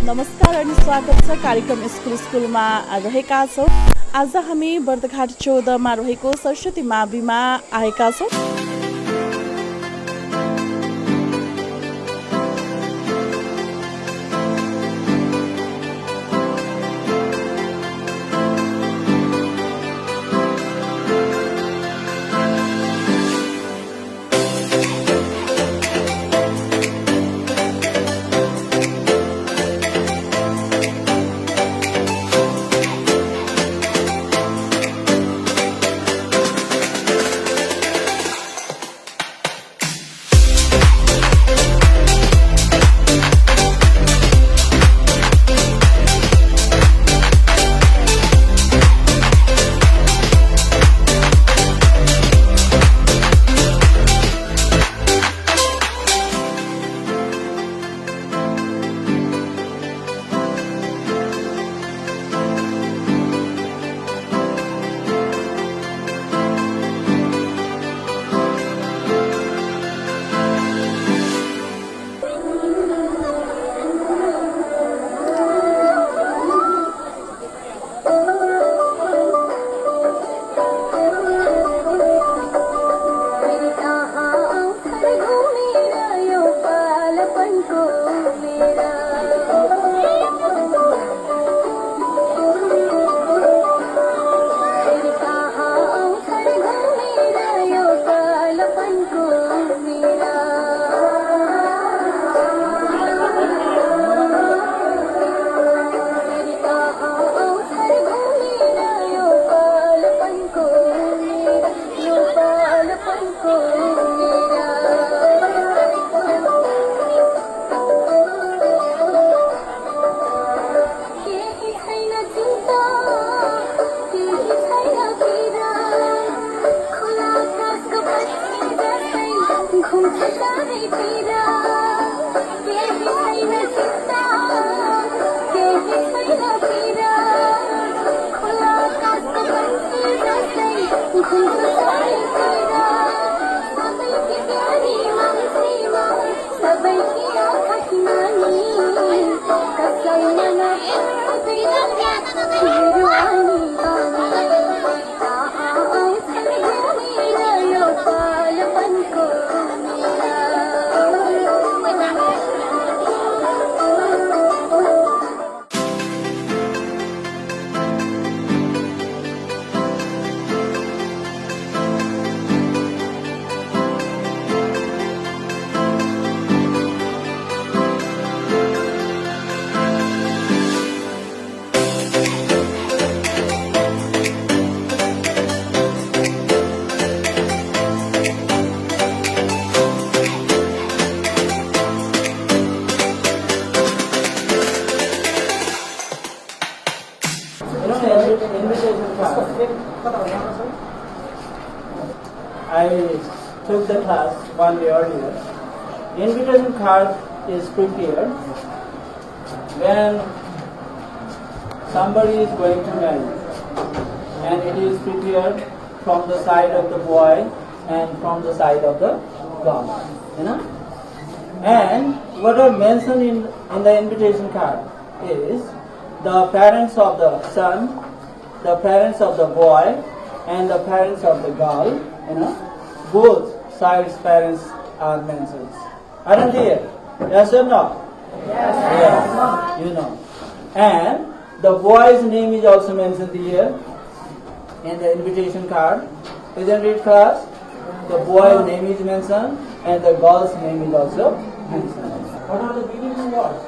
नमस्कार अनि स्वागत छ कार्यक्रम स्कुलमा रहेका छौँ। आज हामी बर्दघाट 14 मा रहेको सरस्वती माविमा आएका छौँ। I took the class 1 day earlier. Invitation card is prepared when somebody is going to marry, and it is prepared from the side of the boy and from the side of the girl. You know? And what are mentioned in the invitation card is the parents of the son, the parents of the boy, and the parents of the girl. You know, both sides' parents are mentioned. Aren't they? Yes or no? Yes. You know. And the boy's name is also mentioned here in the invitation card. Isn't it, class? The boy's name is mentioned and the girl's name is also mentioned. What are the beginning words?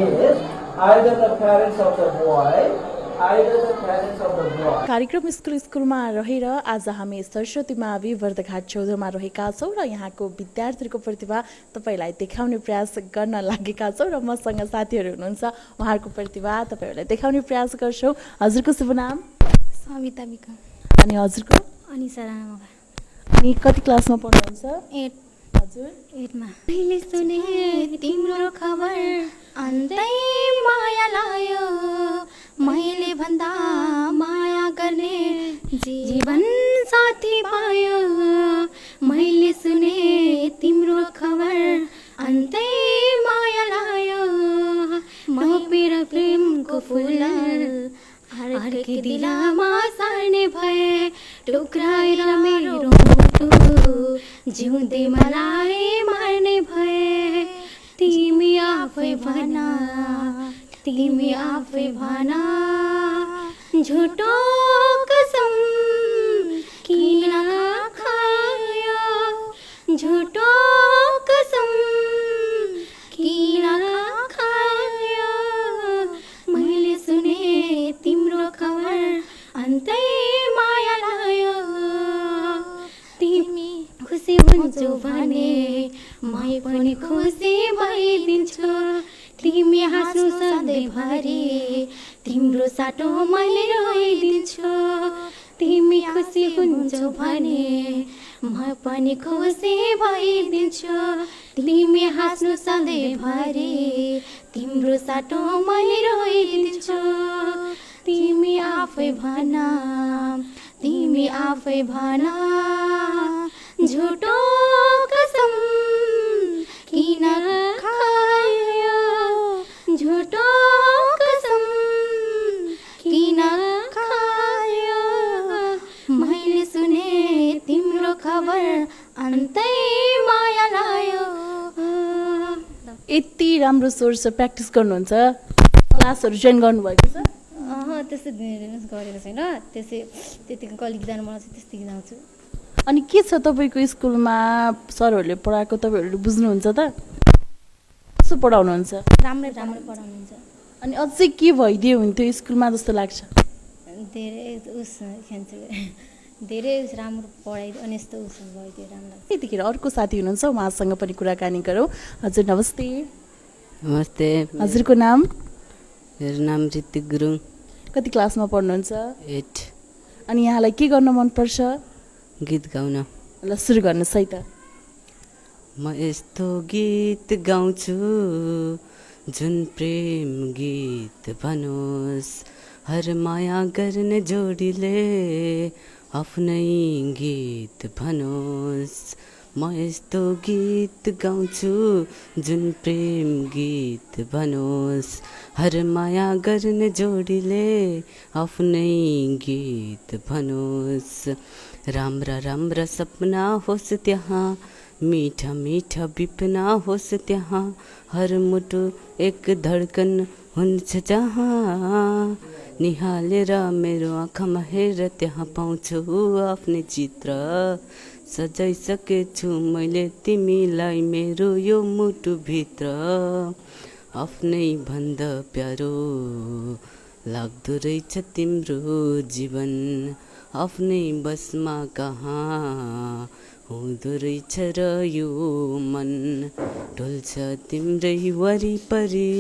Is either the parents of the boy, either the parents of the boy. कार्यक्रम स्कुलमा रहेर आज हामी सरस्वती मावि बर्दघाट 14 मा रहेका छौँ र यहाँको विद्यार्थीहरूको प्रतिभा तपाईलाई देखाउने प्रयास गर्न लागेका छौँ र मसँग साथीहरू हुनुहुन्छ, उहाँहरूको प्रतिभा तपाईहरूलाई देखाउने प्रयास गर्छौँ। हजुरको शुभ नाम? सविता बिका। अनि हजुरको? अनिसा राणा मगर। अनि कति क्लासमा पढ्नुहुन्छ? 8। हजुर? 8 मा। मैले सुने तिम्रो खबर अन्तै माया लायो, मैले भन्दा माया गर्ने जीवन साथी पायो। मैले सुने तिम्रो खबर अन्तै माया लायो, टुक्राएर मेरो मुटु जिउँदै मलाई मार्ने भए तिमी आफै भन तिमी आफै भन झुटो कसम किन खायो झुटो कसम किन खायो मैले सुने तिम्रो खबर अन्तै माया लायो तिमी खुसी हुन्छौ भने मै पनि खुसी भइदिन्छु तिमी हाँस्नु सधैँभरि तिम्रो साटो मैले रोइदिन्छु तिमी खुसी हुन्छौ भने म पनि खुसी भइदिन्छु तिमी हाँस्नु सधैँभरि तिम्रो साटो मैले रोइदिन्छु तिमी आफै भन तिमी आफै भन झुटो कसम किन खायो झुटो कसम किन खायो मैले सुने तिम्रो खबर अन्तै माया लायो यति राम्रो स्वर छ प्र्याक्टिस गर्नुहुन्छ क्लासहरू जोइन गर्नुभएको छ त्यस्तो गरेको छैन त्यसै त्यतिको कलिक जानु मलाई चाहिँ त्यस्तै जान्छु अनि के छ तपाईँको स्कुलमा सरहरूले पढाएको तपाईँहरूले बुझ्नुहुन्छ त कसो पढाउनुहुन्छ राम्रै पढाउनुहुन्छ अनि अझै के भइदियो हुन्थ्यो स्कुलमा जस्तो लाग्छ धेरै धेरै राम्रो पढाइदियो अनि यस्तो भइदियो राम्रो त्यतिखेर अर्को साथी हुनुहुन्छ उहाँसँग पनि कुराकानी गरौँ हजुर नमस्ते नमस्ते हजुरको नाम मेरो नाम ऋतिक गुरुङ कति क्लासमा पढ्नुहुन्छ 8 अनि यहाँलाई के गर्न मनपर्छ गीत गाउन ल सुरु गर्नुहोस् है त म यस्तो गीत गाउँछु जुन प्रेम गीत भनोस् हर माया गर्ने जोडीले आफ्नै गीत भनोस् म यस्तो गीत गाउँछु जुन प्रेम गीत भनोस् हर माया गर्ने जोडीले आफ्नै गीत भनोस् राम्रा राम्रा सपना होस् त्यहाँ मीठा मीठा बिपना होस् त्यहाँ हर मुटु एक धड्कन हुन्छ जहाँ निहालेर मेरो आँखामा हेर त्यहाँ पाउँछु आफ्नै चित्र सजाइसकेछु मैले तिमीलाई मेरो यो मुटुभित्र आफ्नै भन्दा प्यारो लाग्दो रहेछ तिम्रो जीवन आफ्नै बसमा कहाँ हुँदो रहेछ र यो मन ढुल्छ तिम्रै वरिपरि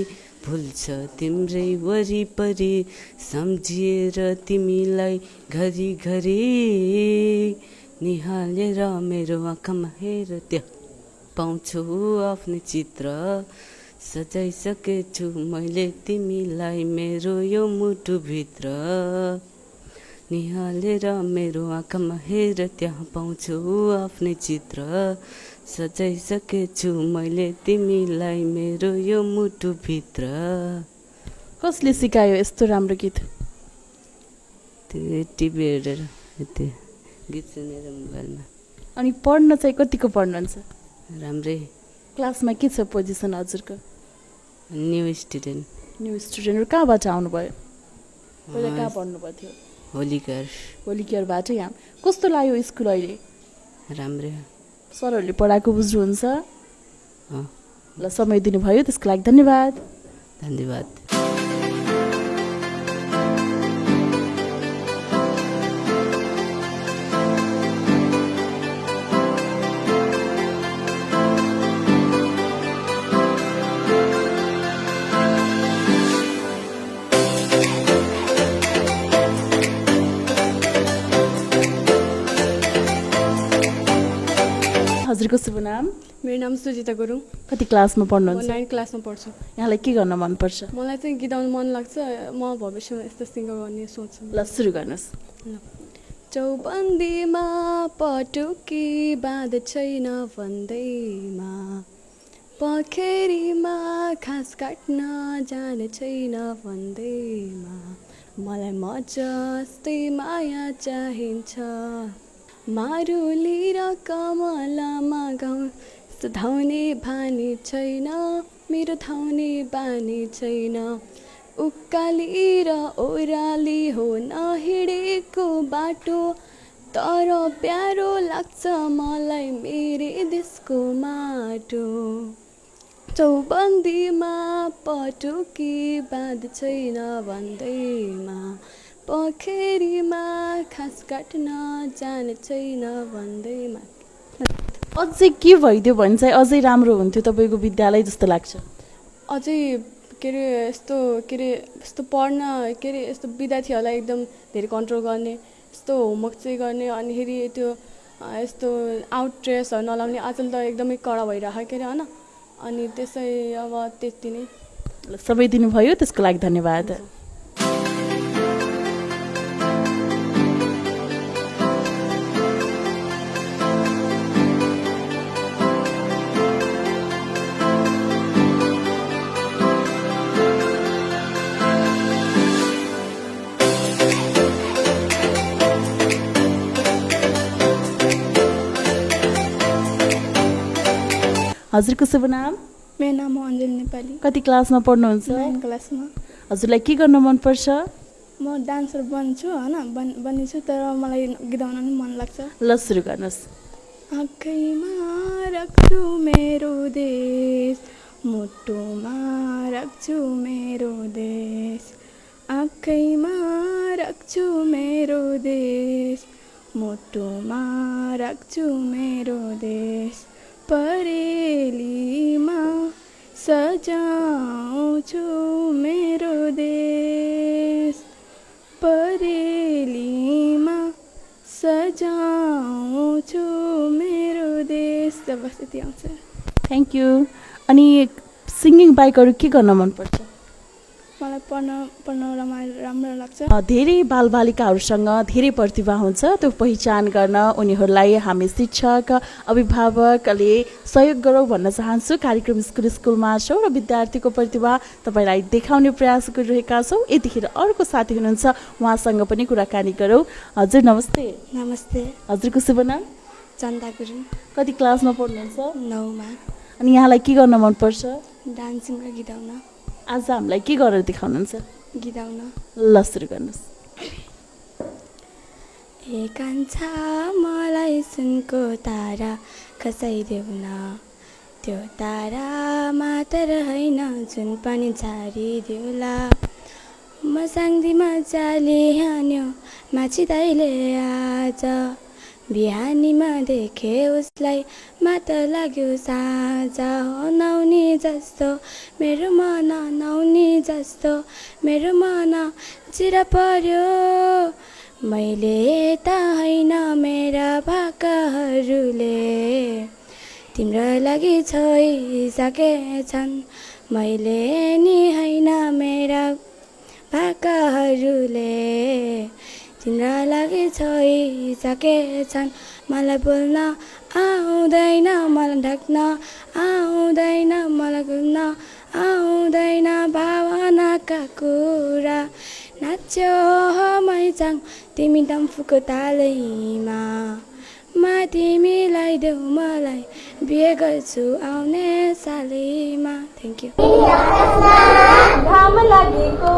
भुल्छ तिम्रै वरिपरि सम्झिएर तिमीलाई घरिघरि निहालेर मेरो आँखामा हेर त्यहाँ पाउँछु आफ्नै चित्र सजाइसकेछु मैले तिमीलाई मेरो यो मुटुभित्र निहालेर मेरो आँखामा हेर त्यहाँ पाउँछु आफ्नै चित्र सजाइसकेछु मैले तिमीलाई मेरो यो मुटुभित्र कसले सिकायो यस्तो राम्रो गीत त्यो टिभी हेरेर त्यो गीत सुनेर मोबाइलमा अनि पढ्न चाहिँ कतिको पढ्नुहुन्छ राम्रै क्लासमा के छ पोजिसन हजुरको न्यू स्टुडेन्ट कहाँबाट आउनुभयो पहिला कहाँ पढ्नुभएको थियो होली केयरबाट यहाँ कस्तो लाग्यो स्कुल अहिले राम्रै सरहरूले पढाएको बुझ्नुहुन्छ ल समय दिनुभयो त्यसको लागि धन्यवाद हजुरको शुभ नाम मेरो नाम सुजिता गुरुङ कति क्लासमा म पढ्नुहुन्छ 9 क्लासमा पढ्छु यहाँलाई के गर्न मनपर्छ मलाई चाहिँ गीत गाउनु मन लाग्छ म भविष्यमा यस्तो सिङ्गर गर्ने सोच्छु ल सुरु गर्नुहोस् चौबन्दीमा पटुकी बाँध छैन भन्दैमा पखेरीमा घाँस काट्न जाने छैन भन्दैमा मलाई म जस्तै माया चाहिन्छ मारुली र कमलामा गाउँ धाउने बानी छैन मेरो धाउने बानी छैन उकाली र ओह्राली हो नहिँडेको बाटो तर प्यारो लाग्छ मलाई मेरै देशको माटो चौबन्दीमा पटुकी बाँध छैन भन्दैमा पोखरीमा घाँस काट्न जाने छैन भन्दैमा अझै के भइदियो भने चाहिँ अझै राम्रो हुन्थ्यो तपाईँको विद्यालय जस्तो लाग्छ अझै के अरे यस्तो पढ्न के अरे यस्तो विद्यार्थीहरूलाई एकदम धेरै कन्ट्रोल गर्ने यस्तो होमवर्क चाहिँ गर्ने अनि फेरि त्यो यस्तो आउट ड्रेसहरू नलाउने आजकल त एकदमै कडा भइरहेको के अरे होइन अनि त्यसै अब त्यति नै समय दिनुभयो त्यसको लागि धन्यवाद हजुरको शुभ नाम मेरो नाम हो अञ्जली नेपाली कति क्लासमा पढ्नुहुन्छ 9 क्लासमा हजुरलाई के गर्न मनपर्छ म डान्सर बन्छु होइन बनिन्छु तर मलाई गीत गाउन पनि मन लाग्छ ल सुरु गर्नुहोस् आँखैमा राख्छु मेरो देश मुटुमा राख्छु मेरो देश आँखैमा राख्छु मेरो देश मुटुमा राख्छु मेरो देश परेलीमा सजाउँछु मेरो देश परेलीमा सजाउँछु मेरो देश त बस यति आउँछ थ्याङ्क यू अनि सिङ्गिङ बाहेक अरू के गर्न मनपर्छ मलाई पढ्न राम्रो लाग्छ धेरै बालबालिकाहरूसँग धेरै प्रतिभा हुन्छ त्यो पहिचान गर्न उनीहरूलाई हामी शिक्षक अभिभावकले सहयोग गरौँ भन्न चाहन्छु कार्यक्रम स्कुलमा छौँ र विद्यार्थीको प्रतिभा तपाईँलाई देखाउने प्रयास गरिरहेका छौँ यतिखेर अर्को साथी हुनुहुन्छ उहाँसँग पनि कुराकानी गरौँ हजुर नमस्ते नमस्ते हजुरको शुभ नाम चन्दा गुरुङ कति क्लासमा पढ्नुहुन्छ 9मा अनि यहाँलाई के गर्न मनपर्छ डान्सिङ र गीत गाउन आज हामीलाई के गरेर देखाउनुहुन्छ गीत गाउन ल सुरु गर्नुहोस् ए कान्छा मलाई सुनको तारा खसाइदेऊ न त्यो तारा मात्र होइन जुन पनि झारिदेऊला म साङ्दीमा जाली हान्यो माछी दाइले आज बिहानीमा देखे उसलाई मात्र लाग्यो साँझ नाउनी जस्तो मेरो मन नाउनी जस्तो मेरो मन चिरा पर्यो मैले त होइन मेरा भाकाहरूले तिम्रो लागि छोइसकेछन् मैले नि होइन मेरा भाकाहरूले तिम्रो लागि छोइसकेछन् मलाई बोल्न आउँदैन मलाई ढाक्न आउँदैन मलाई गुल्न आउँदैन भावनाका कुरा नाच्यो मैचाङ तिमी डम्फुको तालैमा मा तिमीलाई देऊ मलाई बिहे गर्छु आउने सालैमा थ्याङ्क यू घाम लागेको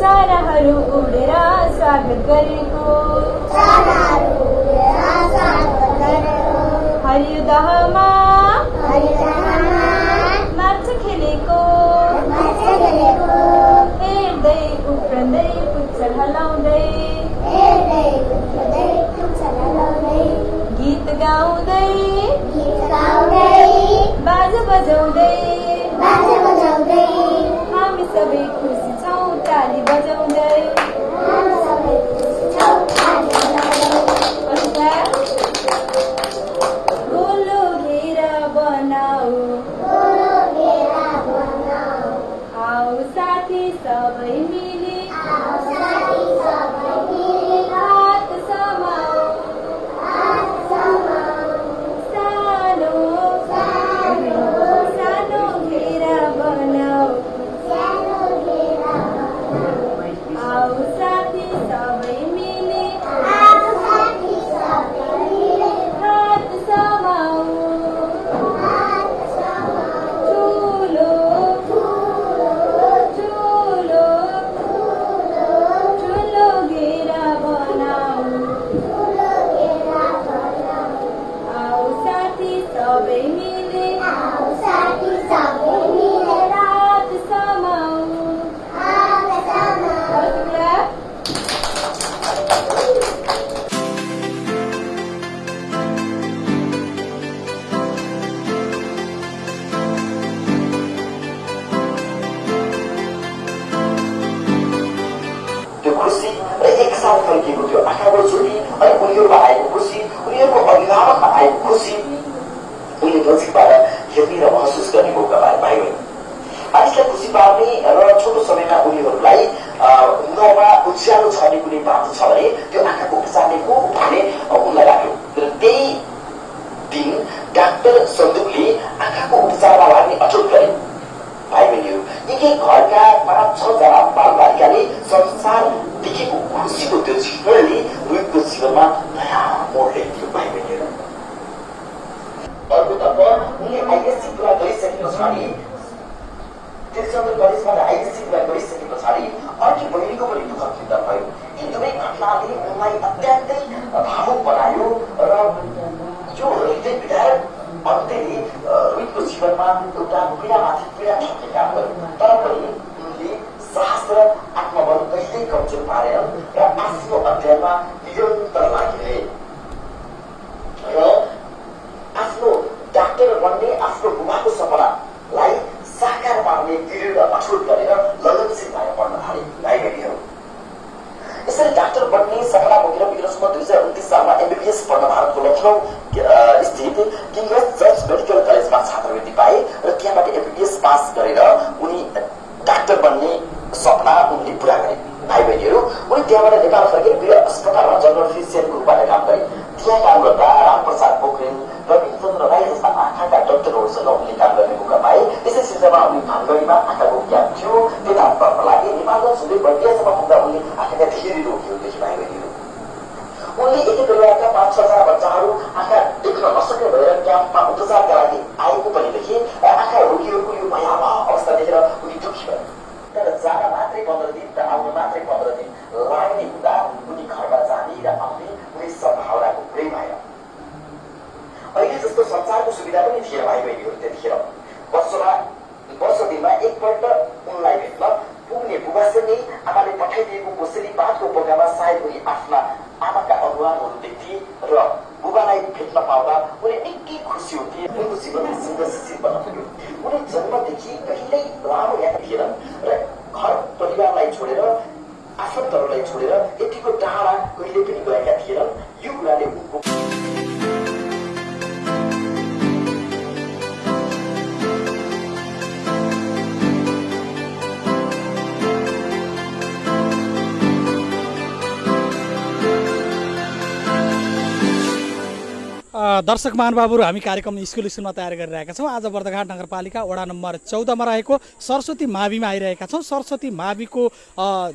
चराहरू उडेर स्वागत गरेको हरियो दहमा माछा खेलेको हेर्दै उफ्रँदै पुच्छर हलाउँदै गीत गाउँदै बाजा बजाउँदै हामी सबै खुसी छौँ ताली बजाउँदै गोलो घेरा बनाऊ आऊ साथी सबै मिली हात समाऊ सानो घेरा बनाऊ उज्यालो छर्ने कुनै बाटो छ भने त्यो आँखाको उपचारले को भन्ने उनलाई लाग्यो। र त्यही दिन डाक्टर सन्दुकले आँखाको उपचारमा लाग्ने अठोट गरे। भाइ बहिनीहरू, एकै घरका 5-6 जना बालबालिकाले संसार देखेको खुसीको त्यो क्षणले रोहितको जीवनमा नयाँ मोड ल्याइदियो। भाइ बहिनीहरू, अर्कोतर्फ उनले आइएससी पुरा गरिसके पछाडि त्रिचन्द्र कलेजबाट आइएससी पुरा गरिसके पछाडि अर्की बहिनीको पनि दुःख फिर्ता भयो। यी दुवै घटनाले उनलाई अत्यन्तै भावुक बनायो र यो हृदय विदारक अन्त्यले रोहितको जीवनमा एउटा पीडामाथि पीडा थप्ने काम गर्यो। तर पनि उनले साहस र आत्मबल कहिल्यै कमजोर पारेन र आफ्नो अध्ययनमा निरन्तर लागिरहे र आफ्नो डाक्टर बन्ने आफ्नो बुबाको सपनालाई साकार पार्ने दृढ अठोट गरेर लगनशील भएर पढ्न थाले। भाइ बहिनीहरू, यसरी डाक्टर बन्ने सपना बोकेर विक्रमसम्म 2029 सालमा एमबीबीएस पढ्न भारतको लखनऊ स्थित किङ्ग्स चर्च मेडिकल कलेजमा छात्रवृत्ति पाए र त्यहाँबाट एमबीबीएस पास गरेर उनी डाक्टर बन्ने सपना उनले पुरा गरे। भाइ बहिनीहरू, उनी त्यहाँबाट नेपाल फर्केर वीर अस्पतालमा जनरल फिजिसियनको रूपबाट काम गरे। त्यहाँ काम गर्दा रामप्रसाद पोखरेल, प्रवीण चन्द्र राई जस्ता आँखाका डाक्टरहरूसँग उनले काम गर्ने मौका पाए। यसै सिलसिलामा उनी भानगढीमा आँखाको क्याम्प थियो, त्यता तर्फ लागे। नेपालगञ्ज हुँदै बर्दियासम्म पुग्दा उनले आँखाका धेरै रोगहरू देखे। भाइ बहिनीहरू, उनले एकै परिवारका 5-6 जना बच्चाहरू आँखा देख्न नसक्ने भएर क्याम्पमा उपचारका लागि आएको पनि देखे। आँखा रोगीहरूको यो भयावह अवस्था देखेर उनी दुःखी भए। तर जान मात्रै 15 दिन र आउन मात्रै 15 दिन लाग्ने हुँदा उनी घरमा जाने र आउने कुनै सम्भावनाको कुरै भएन। अहिले जस्तो संसारको सुविधा पनि थिएन। भाइ बहिनीहरू, त्यतिखेर वर्ष दिनमा एकपल्ट उनलाई भेट्न पुग्ने बुबासँगै आमाले पठाइदिएको कोसेली भातको पोकामा सायद उनी आफ्ना आमाका अनुहारहरू देख्थे र बुबालाई भेट्न पाउँदा उनी निकै खुसी हुन्थे। उनको जीवन सङ्घर्षशील बन्न पुग्यो। उनी जन्मदेखि कहिल्यै लामो यात्रा थिएनन् र घर परिवारलाई छोडेर, आफन्तहरूलाई छोडेर यतिको टाढा कहिले पनि गएका थिएनन्। यो कुराले उनको दर्शक महानुभावहरू, हामी कार्यक्रम स्कुलमा तयार गरिरहेका छौँ। आज बर्दघाट नगरपालिका वडा नम्बर 14 मा रहेको सरस्वती माविमा आइरहेका छौँ। सरस्वती माविको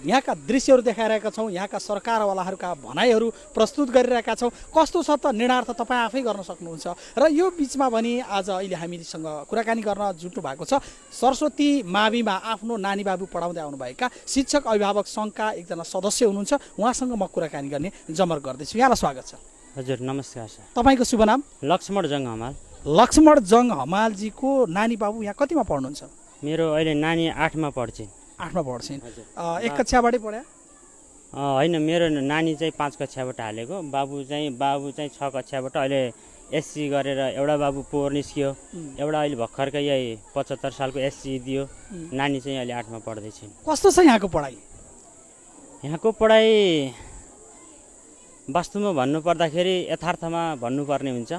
यहाँका दृश्यहरू देखाइरहेका छौँ। यहाँका सरकारवालाहरूका भनाइहरू प्रस्तुत गरिरहेका छौँ। कस्तो छ त निर्णार्थ तपाईँ आफै गर्न सक्नुहुन्छ। र यो बिचमा पनि आज अहिले हामीसँग कुराकानी गर्न जुट्नु भएको छ सरस्वती माविमा आफ्नो नानी बाबु पढाउँदै आउनुभएका शिक्षक अभिभावक सङ्घका एकजना सदस्य हुनुहुन्छ। उहाँसँग म कुराकानी गर्ने जमर गर्दैछु। यहाँलाई स्वागत छ। हजुर, नमस्कार सर। तपाईँको शुभ नाम? लक्ष्मण जङ हमाल। लक्ष्मण जङ हमालजीको नानी बाबु यहाँ कतिमा पढ्नुहुन्छ? मेरो अहिले नानी 8 मा पढ्छिन्। 8 मा पढ्छिन्। एक कक्षाबाटै पढ्या? होइन, मेरो नानी चाहिँ 5 कक्षाबाट हालेको। बाबु चाहिँ 6 कक्षाबाट अहिले एससी गरेर एउटा बाबु पोहोर निस्कियो, एउटा अहिले भर्खरकै यही 75 सालको एससी दियो। नानी चाहिँ अहिले 8 मा पढ्दैछिन्। कस्तो छ यहाँको पढाइ? यहाँको पढाइ वास्तवमा भन्नुपर्दाखेरि यथार्थमा भन्नुपर्ने हुन्छ।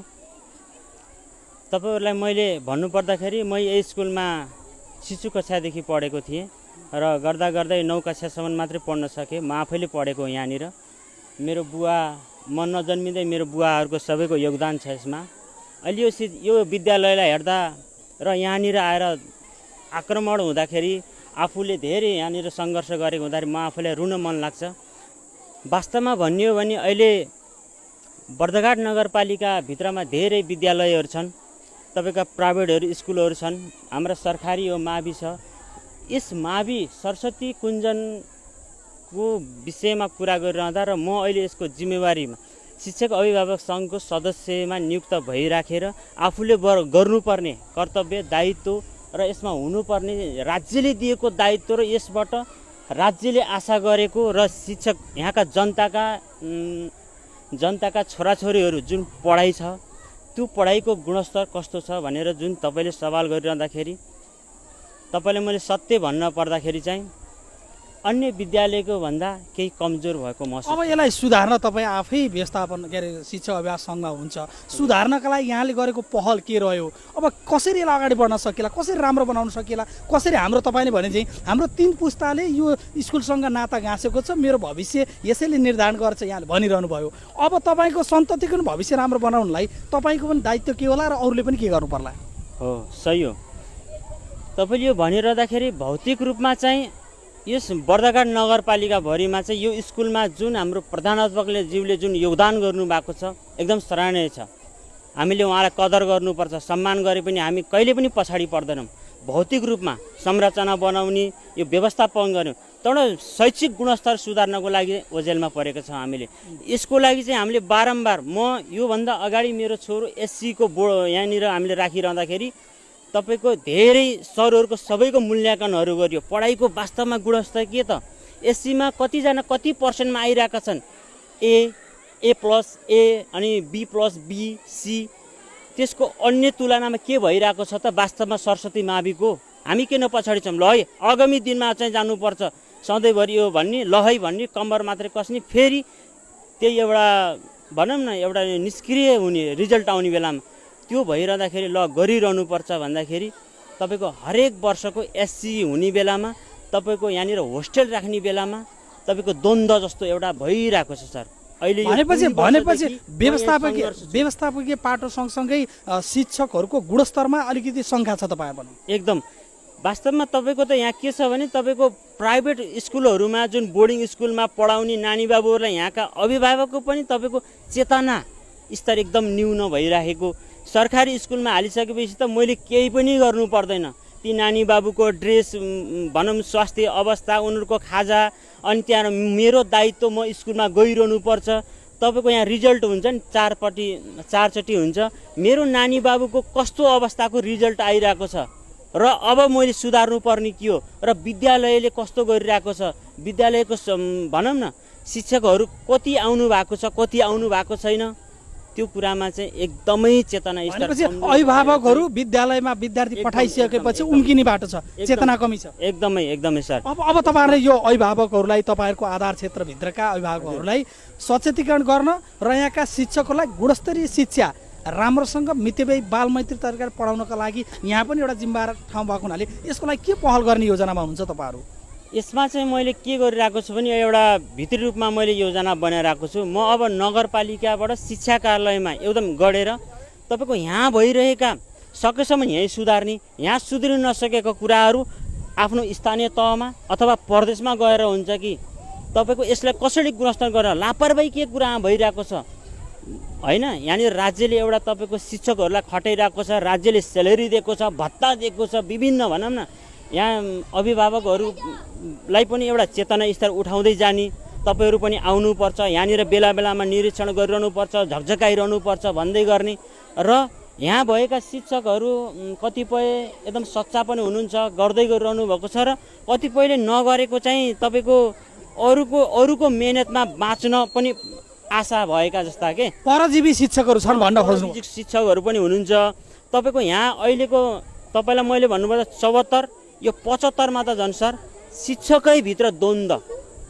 तपाईँहरूलाई मैले भन्नुपर्दाखेरि म यही स्कुलमा शिशु कक्षादेखि पढेको थिएँ र गर्दा गर्दै 9 कक्षासम्म मात्रै पढ्न सकेँ। म आफैले पढेको यहाँनिर। मेरो बुवा, म नजन्मिँदै मेरो बुवाहरूको सबैको योगदान छ यसमा। अहिले यो विद्यालयलाई हेर्दा र यहाँनिर आएर आक्रमण हुँदाखेरि आफूले धेरै यहाँनिर सङ्घर्ष गरेको हुँदाखेरि म आफूलाई रुन मन लाग्छ। वास्तवमा भन्यो भने अहिले बर्दघाट नगरपालिकाभित्रमा धेरै विद्यालयहरू छन्, तपाईँका प्राइभेटहरू स्कुलहरू छन्, हाम्रा सरकारी यो मावि छ। यस मावि सरस्वती कुञ्जनको विषयमा कुरा गरिरहँदा र म अहिले यसको जिम्मेवारीमा शिक्षक अभिभावक सङ्घको सदस्यमा नियुक्त भइराखेर आफूले गर्नुपर्ने कर्तव्य, दायित्व र यसमा हुनुपर्ने राज्यले दिएको दायित्व र यसबाट राज्यले आशा गरेको र शिक्षक यहाँका जनताका छोराछोरीहरू जुन पढाइ छ त्यो पढाइको गुणस्तर कस्तो छ भनेर जुन तपाईँले सवाल गरिरहँदाखेरि तपाईँले मैले सत्य भन्न पर्दाखेरि चाहिँ अन्य विद्यालयको भन्दा केही कमजोर भएको महसुस अब यसलाई सुधार्न तपाईँ आफै व्यवस्थापन के अरे शिक्षक अभिभावक सङ्घ हुन्छ, सुधार्नका लागि यहाँले गरेको पहल के रह्यो? अब कसरी यसलाई अगाडि बढ्न सकिएला, कसरी राम्रो बनाउन सकिएला, कसरी हाम्रो तपाईँले भने चाहिँ हाम्रो 3 पुस्ताले यो स्कुलसँग नाता गाँसेको छ, मेरो भविष्य यसैले निर्धारण गर्छ यहाँले भनिरहनु भयो। अब तपाईँको सन्ततिको पनि भविष्य राम्रो बनाउनलाई तपाईँको पनि दायित्व के होला र अरूले पनि के गर्नु पर्ला? हो, सही हो। तपाईँले यो भनिरहँदाखेरि भौतिक रूपमा चाहिँ यस बर्दघाट नगरपालिकाभरिमा चाहिँ यो स्कुलमा जुन हाम्रो प्रधानाध्यापकले ज्यूले जुन योगदान गर्नुभएको छ एकदम सराहनीय छ। हामीले उहाँलाई कदर गर्नुपर्छ, सम्मान गरे पनि हामी कहिले पनि पछाडि पर्दैनौँ। भौतिक रूपमा संरचना बनाउने, यो व्यवस्थापन गर्नु, तर शैक्षिक गुणस्तर सुधार्नको लागि ओझेलमा परेको छ हामीले। यसको लागि चाहिँ हामीले बारम्बार, म योभन्दा अगाडि मेरो छोरो एससीको बोर्ड यहाँनिर हामीले राखिरहँदाखेरि तपाईँको धेरै सरहरूको सबैको मूल्याङ्कनहरू गरियो। पढाइको वास्तवमा गुणस्तर के त, एससीमा कतिजना कति पर्सेन्टमा आइरहेका छन्, ए प्लस ए अनि B+B C, त्यसको अन्य तुलनामा के भइरहेको छ त वास्तवमा सरस्वती माविको? हामी किन पछाडि छौँ? ल है, आगामी दिनमा चाहिँ जानुपर्छ, सधैँभरि यो भन्ने ल है भन्ने, कम्बर मात्रै कस्ने, फेरि त्यही एउटा भनौँ न एउटा निष्क्रिय हुने रिजल्ट आउने बेलामा त्यो भइरहँदाखेरि ल गरिरहनुपर्छ भन्दाखेरि तपाईँको हरेक वर्षको एससी हुने बेलामा, तपाईँको यहाँनिर होस्टेल राख्ने बेलामा तपाईँको द्वन्द्व जस्तो एउटा भइरहेको छ सर। अहिले भनेपछि व्यवस्थापकीय पाटो सँगसँगै शिक्षकहरूको गुणस्तरमा अलिकति शङ्का छ तपाईँ पनि? एकदम। वास्तवमा तपाईँको त यहाँ के छ भने तपाईँको प्राइभेट स्कुलहरूमा जुन बोर्डिङ स्कुलमा पढाउने नानी बाबुहरूलाई यहाँका अभिभावकको पनि तपाईँको चेतना स्तर एकदम न्यून भइरहेको। सरकारी स्कुलमा हालिसकेपछि त मैले केही पनि गर्नु पर्दैन, ती नानी बाबुको ड्रेस भनौँ, स्वास्थ्य अवस्था, उनीहरूको खाजा, अनि त्यहाँ मेरो दायित्व, म स्कुलमा गइरहनुपर्छ। तपाईँको यहाँ रिजल्ट हुन्छ नि, चारचोटि हुन्छ। मेरो नानी बाबुको कस्तो अवस्थाको रिजल्ट आइरहेको छ र अब मैले सुधार्नु पर्ने के हो र विद्यालयले कस्तो गरिरहेको छ, विद्यालयको भनौँ न शिक्षकहरू कति आउनु भएको छ, कति आउनु भएको छैन, त्यो कुरामा चाहिँ एकदमै चेतना स्तर। अभिभावकहरू विद्यालयमा विद्यार्थी पठाइसकेपछि उम्किने बाटो छ, चेतना कमी छ। एकदमै सर। अब तपाईँहरूले यो अभिभावकहरूलाई, तपाईँहरूको आधार क्षेत्रभित्रका अभिभावकहरूलाई सचेतीकरण गर्न र यहाँका शिक्षकहरूलाई गुणस्तरीय शिक्षा राम्रोसँग मितव्ययी बालमैत्री तरिकाले पढाउनका लागि यहाँ पनि एउटा जिम्मेवार ठाउँ भएको हुनाले यसको लागि के पहल गर्ने योजनामा हुनुहुन्छ तपाईँहरू? यसमा चाहिँ मैले के गरिरहेको छु भने एउटा भित्री रूपमा मैले योजना बनाइरहेको छु। म अब नगरपालिकाबाट शिक्षा कार्यालयमा एकदम गढेर तपाईँको यहाँ भइरहेका सकेसम्म यहीँ सुधार्ने, यहाँ सुध्रिन नसकेको कुराहरू आफ्नो स्थानीय तहमा अथवा प्रदेशमा गएर हुन्छ कि तपाईँको यसलाई कसरी गुणस्तर गरेर लापरवाही के कुरामा भइरहेको छ होइन। यहाँनिर राज्यले एउटा तपाईँको शिक्षकहरूलाई खटाइरहेको छ, राज्यले स्यालेरी दिएको छ, भत्ता दिएको छ, विभिन्न भनौँ न यहाँ अभिभावकहरूलाई पनि एउटा चेतना स्तर उठाउँदै जाने। तपाईँहरू पनि आउनुपर्छ, यहाँनिर बेला बेलामा निरीक्षण गरिरहनुपर्छ, झकझकाइरहनुपर्छ भन्दै गर्ने। र यहाँ भएका शिक्षकहरू कतिपय एकदम सच्चा पनि हुनुहुन्छ, गर्दै गरिरहनु भएको छ, र कतिपयले नगरेको चाहिँ तपाईँको अरूको मेहनतमा बाँच्न पनि आशा भएका जस्ता के परजीवी शिक्षकहरू छन् भन्न खोज्नु। शिक्षकहरू पनि हुनुहुन्छ तपाईँको यहाँ अहिलेको। तपाईँलाई मैले भन्नुपर्दा 74, यो 75मा त झन् सर शिक्षकै भित्र द्वन्द्व,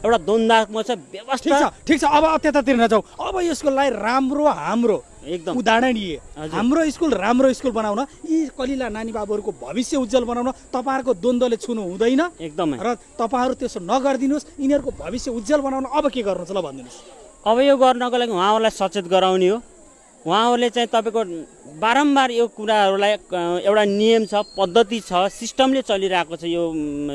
एउटा द्वन्द्वात्मक छ व्यवस्था। ठिक छ, अब त्यतातिर नजाऊ। अब यसको लागि राम्रो हाम्रो एकदम उदाहरणीय हाम्रो स्कुल राम्रो स्कुल बनाउन, यी कलिला नानी बाबुहरूको भविष्य उज्जवल बनाउन तपाईँहरूको द्वन्द्वले छुनु हुँदैन एकदमै। र तपाईँहरू त्यसो नगरिदिनुहोस्, यिनीहरूको भविष्य उज्जवल बनाउन अब के गर्नुहुन्छ ल भनिदिनुहोस्। अब यो गर्नको लागि उहाँहरूलाई सचेत गराउने हो। उहाँहरूले चाहिँ तपाईँको बारम्बार यो कुराहरूलाई एउटा नियम छ, पद्धति छ, सिस्टमले चलिरहेको छ यो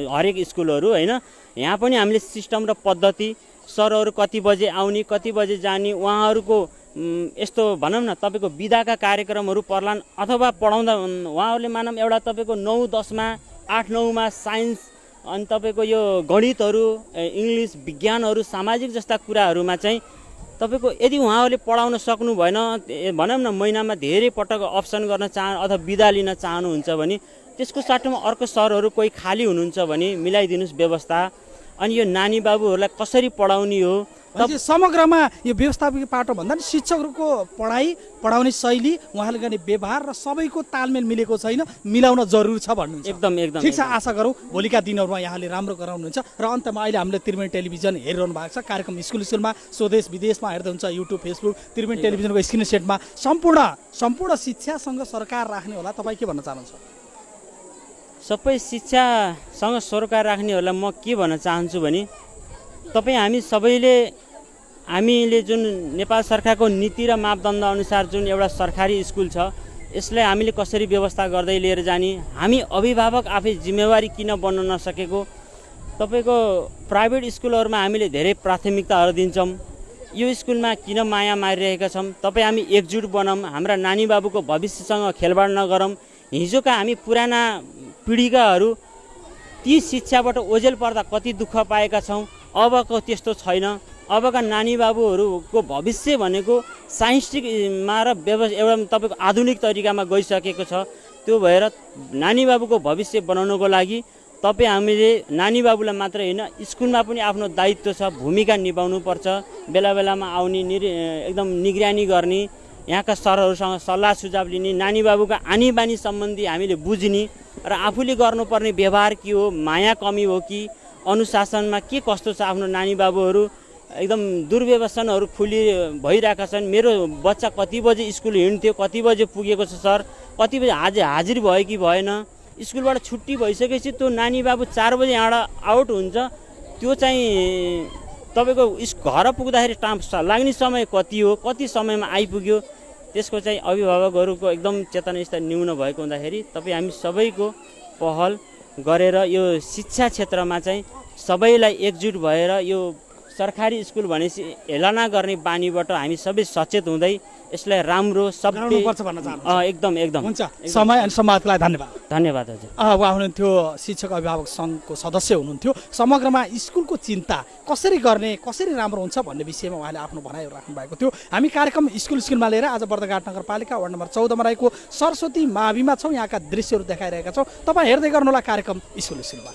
हरेक स्कुलहरू होइन। यहाँ पनि हामीले सिस्टम र पद्धति, सरहरू कति बजे आउने, कति बजे जाने, उहाँहरूको यस्तो भनौँ न तपाईँको बिदाका कार्यक्रमहरू पर्लान् अथवा पढाउँदा उहाँहरूले मानौँ एउटा तपाईँको 9-10मा 8-9मा साइन्स, अनि तपाईँको यो गणितहरू, इङ्ग्लिस, विज्ञानहरू, सामाजिक जस्ता कुराहरूमा चाहिँ तपाईँको यदि उहाँहरूले पढाउन सक्नु भएन, भनौँ न महिनामा धेरै पटक अप्सन गर्न अथवा बिदा लिन चाहनुहुन्छ भने त्यसको साटोमा अर्को सरहरू कोही खाली हुनुहुन्छ भने मिलाइदिनुहोस् व्यवस्था। अनि यो नानी बाबुहरूलाई कसरी पढाउने हो भनेपछि समग्रमा यो व्यवस्थापकीय पाटो भन्दा नि शिक्षकहरूको पढाउने शैली, उहाँले गर्ने व्यवहार र सबैको तालमेल मिलेको छैन, मिलाउन जरुरी छ भन्नुहुन्छ। एकदम ठिक छ, आशा गरौँ भोलिका दिनहरूमा यहाँले राम्रो गराउनुहुन्छ। र अन्तमा अहिले हामीले त्रिवेणी टेलिभिजन हेरिरहनु भएको छ, कार्यक्रम स्कुलमा स्वदेश विदेशमा हेर्दै हुन्छ, युट्युब फेसबुक त्रिवेणी टेलिभिजनको स्क्रिन सेटमा सम्पूर्ण शिक्षासँग सरकार राख्ने होला, तपाईँ के भन्न चाहनुहुन्छ? सबै शिक्षासँग सरकार राख्नेहरूलाई म के भन्न चाहन्छु भने तपाईँ हामीले जुन नेपाल सरकारको नीति र मापदण्ड अनुसार जुन एउटा सरकारी स्कुल छ यसलाई हामीले कसरी व्यवस्था गर्दै लिएर जाने, हामी अभिभावक आफै जिम्मेवारी किन बन्न नसकेको, तपाईँको प्राइभेट स्कुलहरूमा हामीले धेरै प्राथमिकताहरू दिन्छौँ, यो स्कुलमा किन माया मारिरहेका छौँ, तपाईँ हामी एकजुट बनाऊँ, हाम्रा नानी बाबुको भविष्यसँग खेलबाड नगरौँ। हिजोका हामी पुराना पिँढीकाहरू ती शिक्षाबाट ओझेल पर्दा कति दुःख पाएका छौँ, अबको त्यस्तो छैन। अबका नानी बाबुहरूको भविष्य भनेको साइन्टिफिकमा र एउटा तपाईँको आधुनिक तरिकामा गइसकेको छ। त्यो भएर नानी बाबुको भविष्य बनाउनको लागि तपाईँ हामीले नानी बाबुलाई मात्र होइन स्कुलमा पनि आफ्नो दायित्व छ, भूमिका निभाउनुपर्छ। बेला बेलामा आउने एकदम निगरानी गर्ने, यहाँका सरहरूसँग सल्लाह सुझाव लिने, नानी बाबुका आनी बानी सम्बन्धी हामीले बुझ्ने र आफूले गर्नुपर्ने व्यवहार के हो, माया कमी हो कि अनुशासनमा के कस्तो छ, आफ्नो नानी बाबुहरू एकदम दुर्व्यवसानहरू भइरहेका छन्। मेरो बच्चा कति बजे स्कुल हिँड्थ्यो, कति बजे पुगेको छ सर, कति बजे हाजिर भयो कि भएन, स्कुलबाट छुट्टी भइसकेपछि त्यो नानी बाबु 4 बजे यहाँबाट आउट हुन्छ, त्यो चाहिँ तपाईँको घर पुग्दाखेरि लाग्ने समय कति हो, कति समयमा आइपुग्यो, त्यसको चाहिँ अभिभावकहरूको एकदम चेतना स्तर न्यून भएको हुँदाखेरि तपाईँ हामी सबैको पहल गरेर यो शिक्षा क्षेत्रमा चाहिँ सबैलाई एकजुट भएर यो सरकारी स्कुल भनेपछि हेलना गर्ने बानीबाट हामी सबै सचेत हुँदै यसलाई राम्रो सबै एकदम हुन्छ। समय अनि सम्वादको लागि धन्यवाद हजुर। उहाँ हुनुहुन्थ्यो शिक्षक अभिभावक सङ्घको सदस्य हुनुहुन्थ्यो। समग्रमा स्कुलको चिन्ता कसरी गर्ने, कसरी राम्रो हुन्छ भन्ने विषयमा उहाँले आफ्नो भनाइहरू राख्नु भएको थियो। हामी कार्यक्रम स्कुलमा लिएर आज बर्दघाट नगरपालिका वार्ड नम्बर 14 मा रहेको सरस्वती माविमा छौँ। यहाँका दृश्यहरू देखाइरहेका छौँ, तपाईँ हेर्दै गर्नुहोला कार्यक्रम स्कुलमा।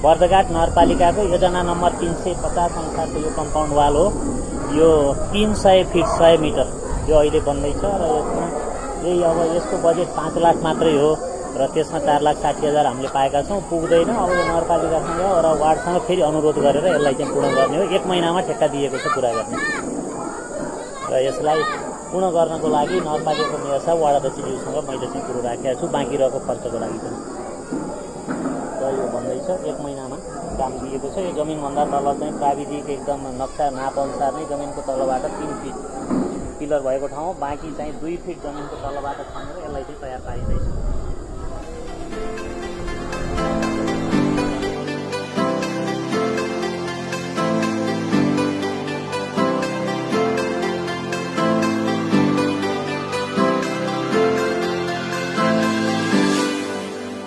बर्दघाट नगरपालिकाको योजना नम्बर 350 अनुसारको यो कम्पाउन्ड वाल हो। यो 300 फिट 100 मिटर यो अहिले बन्दैछ र यसमा यही अब यसको बजेट 5 लाख मात्रै हो र त्यसमा 4,60,000 हामीले पाएका छौँ, पुग्दैन। अब यो नगरपालिकासँग र वार्डसँग फेरि अनुरोध गरेर यसलाई चाहिँ पूर्ण गर्ने हो। 1 महिनामा ठेक्का दिएको छ पुरा गर्ने र यसलाई पूर्ण गर्नको लागि नगरपालिकाको मेयर साहब वार्ड अध्यक्षज्यूसँग मैले चाहिँ कुरो राखेको छु, बाँकी रहेको खर्चको लागि पनि। र यो भन्दैछ 1 महिनामा काम दिएको छ। यो जमिनभन्दा तल चाहिँ प्राविधिक एकदम नक्सा नापअनुसार नै जमिनको तलबाट 3 फिट पिलर भएको ठाउँ, बाँकी चाहिँ 2 फिट जमिनको तलबाट खनेर यसलाई चाहिँ तयार पारिँदैछ।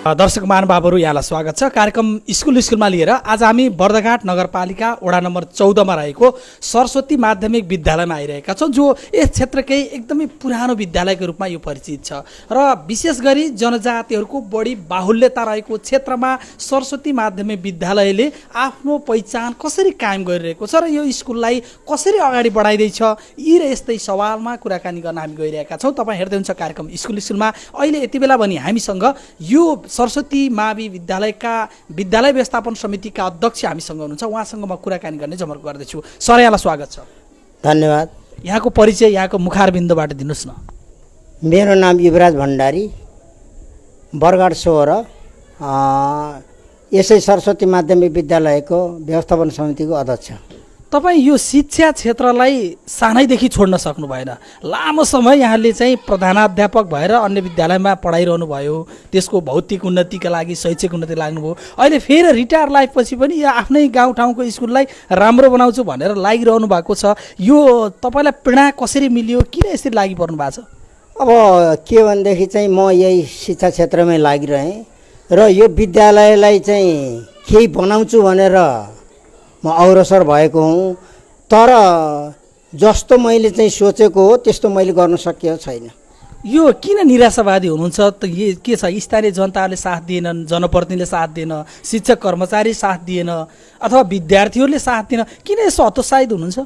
दर्शक महानुभावहरू यहाँलाई स्वागत छ। कार्यक्रम स्कुलमा लिएर आज हामी बर्दघाट नगरपालिका वडा नम्बर 14 मा रहेको सरस्वती माध्यमिक विद्यालयमा आइरहेका छौँ, जो यस क्षेत्रकै एकदमै पुरानो विद्यालयको रूपमा यो परिचित छ र विशेष गरी जनजातिहरूको बढी बाहुल्यता रहेको क्षेत्रमा सरस्वती माध्यमिक विद्यालयले आफ्नो पहिचान कसरी कायम गरिरहेको छ र यो स्कुललाई कसरी अगाडि बढाइँदैछ, यी र यस्तै सवालमा कुराकानी गर्न हामी गइरहेका छौँ। तपाईँ हेर्दै हुन्छ कार्यक्रम स्कुलमा। अहिले यति बेला पनि हामीसँग यो सरस्वती मावि विद्यालयका विद्यालय व्यवस्थापन समितिका अध्यक्ष हामीसँग हुनुहुन्छ, उहाँसँग म कुराकानी गर्ने जमर्को गर्दैछु। सर, यहाँलाई स्वागत छ। धन्यवाद। यहाँको परिचय, यहाँको मुखारबिन्दबाट दिनुहोस् न। मेरो नाम युवराज भण्डारी, बर्दघाट 16 यसै सरस्वती माध्यमिक विद्यालयको व्यवस्थापन समितिको अध्यक्ष। तपाईँ यो शिक्षा क्षेत्रलाई सानैदेखि छोड्न सक्नु भएन, लामो समय यहाँले चाहिँ प्रधानाध्यापक भएर अन्य विद्यालयमा पढाइरहनु भयो, त्यसको भौतिक उन्नतिका लागि शैक्षिक उन्नति लाग्नुभयो। अहिले फेरि रिटायर लाइफपछि पनि यो आफ्नै गाउँठाउँको स्कुललाई राम्रो बनाउँछु भनेर लागिरहनु भएको छ। यो तपाईँलाई प्रेरणा कसरी मिल्यो, किन यसरी लागि पर्नु भएको छ? अब के भनेदेखि चाहिँ म यही शिक्षा क्षेत्रमै लागिरहेँ र यो विद्यालयलाई चाहिँ केही बनाउँछु भनेर म अग्रसर भएको हुँ। तर जस्तो मैले चाहिँ सोचेको हो त्यस्तो मैले गर्न सकेको छैन। यो किन निराशावादी हुनुहुन्छ त? के छ, स्थानीय जनताले साथ दिएनन्, जनप्रतिनिधिले साथ दिएन, शिक्षक कर्मचारी साथ दिएन, अथवा विद्यार्थीहरूले साथ दिएन, किन यसो हतोत्साहित हुनुहुन्छ?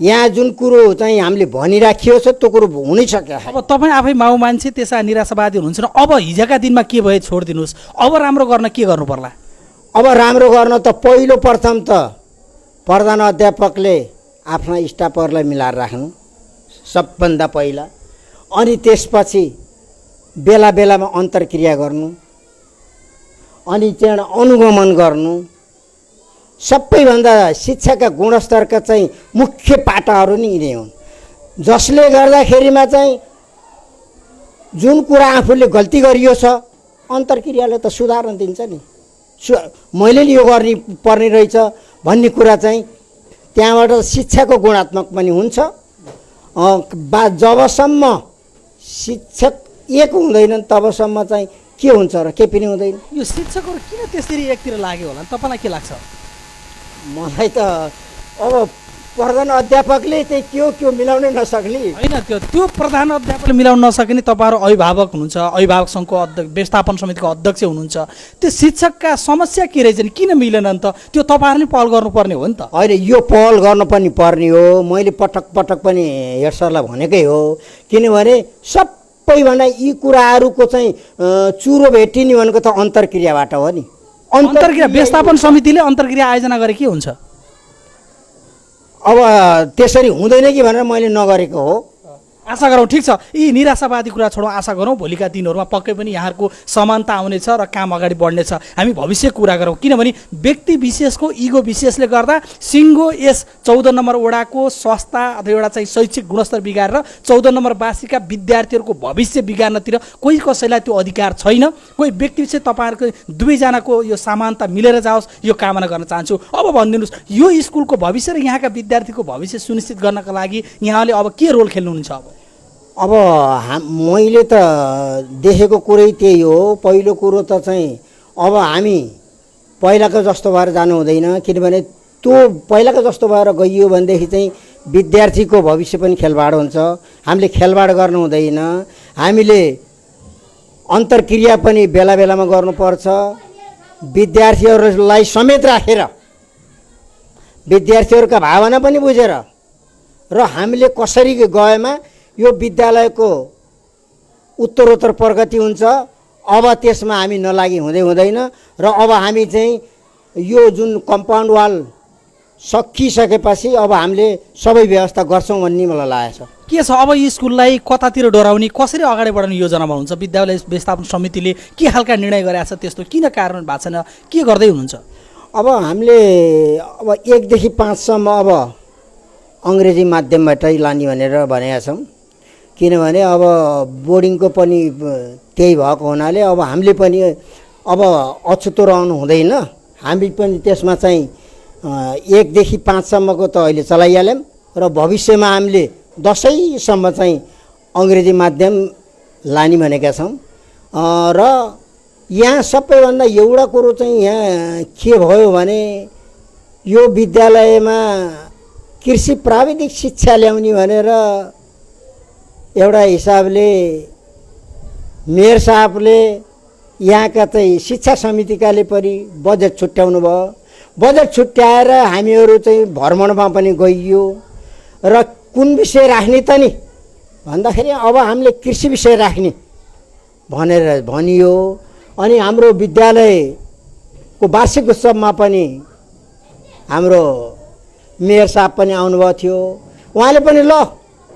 यहाँ जुन कुरो चाहिँ हामीले भनिराखिएको छ त्यो कुरो हुनै सक्यो। अब तपाईँ आफै माउ मान्छे त्यसमा निराशावादी हुनुहुन्छ र अब हिजोका दिनमा के भयो छोडिदिनुहोस्, अब राम्रो गर्न के गर्नु पर्ला? अब राम्रो गर्न त पहिलो प्रथम त प्रधान अध्यापकले आफ्ना स्टाफहरूलाई मिलाएर राख्नु सबभन्दा पहिला, अनि त्यसपछि बेला बेलामा अन्तर्क्रिया गर्नु, अनि त्यहाँ अनुगमन गर्नु। सबैभन्दा शिक्षाका गुणस्तरका चाहिँ मुख्य पाटाहरू नै यिनै हुन्, जसले गर्दाखेरिमा चाहिँ जुन कुरा आफूले गल्ती गरियो छ अन्तर्क्रियाले त सुधार्न दिन्छ नि। मैले यो गर्नु पर्ने रहेछ भन्ने कुरा चाहिँ त्यहाँबाट शिक्षाको गुणात्मक पनि हुन्छ। जबसम्म शिक्षक एक हुँदैनन् तबसम्म चाहिँ के हुन्छ र केही पनि हुँदैन। यो शिक्षकहरू किन त्यसरी एकतिर लाग्यो होला तपाईँलाई के लाग्छ? मलाई त अब प्रधान अध्यापकले चाहिँ के मिलाउनै नसक्ने होइन, त्यो प्रधान अध्यापकले मिलाउन नसक्ने तपाईँहरू अभिभावक हुनुहुन्छ, अभिभावक सङ्घको व्यवस्थापन समितिको अध्यक्ष हुनुहुन्छ, त्यो शिक्षकका समस्या के रहेछ नि, किन मिलेन त? त्यो तपाईँहरूले पहल गर्नुपर्ने हो नि त। होइन, यो पहल गर्न पनि पर्ने हो। मैले पटक पटक पनि हेड सरलाई भनेकै हो, किनभने सबैभन्दा यी कुराहरूको चाहिँ चुरो भेटिने भनेको त अन्तर्क्रियाबाट हो नि। अन्तर्क्रिया व्यवस्थापन समितिले अन्तर्क्रिया आयोजना गरे के हुन्छ? अब त्यसरी हुँदैन कि भनेर मैले नगरेको हो। आशा गरौँ। ठिक छ, यी निराशावादी कुरा छोडौँ, आशा गरौँ भोलिका दिनहरूमा पक्कै पनि यहाँहरूको समानता आउनेछ र काम अगाडि बढ्नेछ। हामी भविष्य कुरा गरौँ, किनभने व्यक्ति विशेषको इगो विशेषले गर्दा सिङ्गो यस 14 नम्बर वडाको स्वास्थ्य अथवा एउटा चाहिँ शैक्षिक गुणस्तर बिगारेर 14 नम्बर वासीका विद्यार्थीहरूको भविष्य बिगार्नतिर कोही कसैलाई त्यो अधिकार छैन। कोही व्यक्ति विशेष तपाईँहरूको दुवैजनाको यो समानता मिलेर जाओस्, यो कामना गर्न चाहन्छु। अब भनिदिनुहोस्, यो स्कुलको भविष्य र यहाँका विद्यार्थीको भविष्य सुनिश्चित गर्नका लागि यहाँले अब के रोल खेल्नुहुन्छ? अब मैले त देखेको कुरै त्यही हो। पहिलो कुरो त चाहिँ अब हामी पहिलाको जस्तो भएर जानु हुँदैन, किनभने त्यो पहिलाको जस्तो भएर गइयो भनेदेखि चाहिँ विद्यार्थीको भविष्य पनि खेलबाड हुन्छ। हामीले खेलबाड गर्नु हुँदैन, हामीले अन्तर्क्रिया पनि बेला बेलामा गर्नुपर्छ। विद्यार्थीहरूलाई समेत राखेर विद्यार्थीहरूका भावना पनि बुझेर र हामीले कसरी गएमा यो विद्यालयको उत्तरोत्तर प्रगति हुन्छ। अब त्यसमा हामी नलागी हुँदैन र अब हामी चाहिँ यो जुन कम्पाउन्ड वाल सकिसकेपछि अब हामीले सबै व्यवस्था गर्छौँ भन्ने मलाई लागेको छ। के छ अब यी स्कुललाई कतातिर डोराउने, कसरी अगाडि बढाउने योजनामा हुनुहुन्छ? विद्यालय व्यवस्थापन समितिले के खालका निर्णय गरेको छ, त्यस्तो किन कारण भएको छैन, के गर्दै हुनुहुन्छ? अब हामीले अब 1 देखि 5 सम्म अब अङ्ग्रेजी माध्यमबाटै लाने भनेर भनेका छौँ, किनभने अब बोर्डिङको पनि त्यही भएको हुनाले अब हामीले पनि अब अछुतो रहनु हुँदैन। हामी पनि त्यसमा चाहिँ 1 देखि 5 सम्मको त अहिले चलाइहाल्यौँ र भविष्यमा हामीले 10ैसम्म चाहिँ अङ्ग्रेजी माध्यम लाने भनेका छौँ। र यहाँ सबैभन्दा एउटा कुरो चाहिँ यहाँ के भयो भने यो विद्यालयमा कृषि प्राविधिक शिक्षा ल्याउने भनेर एउटा हिसाबले मेयर साहबले यहाँका चाहिँ शिक्षा समितिकाले पनि बजेट छुट्याउनु भयो। बजेट छुट्याएर हामीहरू चाहिँ भ्रमणमा पनि गइयो र कुन विषय राख्ने त नि भन्दाखेरि अब हामीले कृषि विषय राख्ने भनेर भनियो। अनि हाम्रो विद्यालयको वार्षिक उत्सवमा पनि हाम्रो मेयर साहब पनि आउनुभएको थियो। उहाँले पनि ल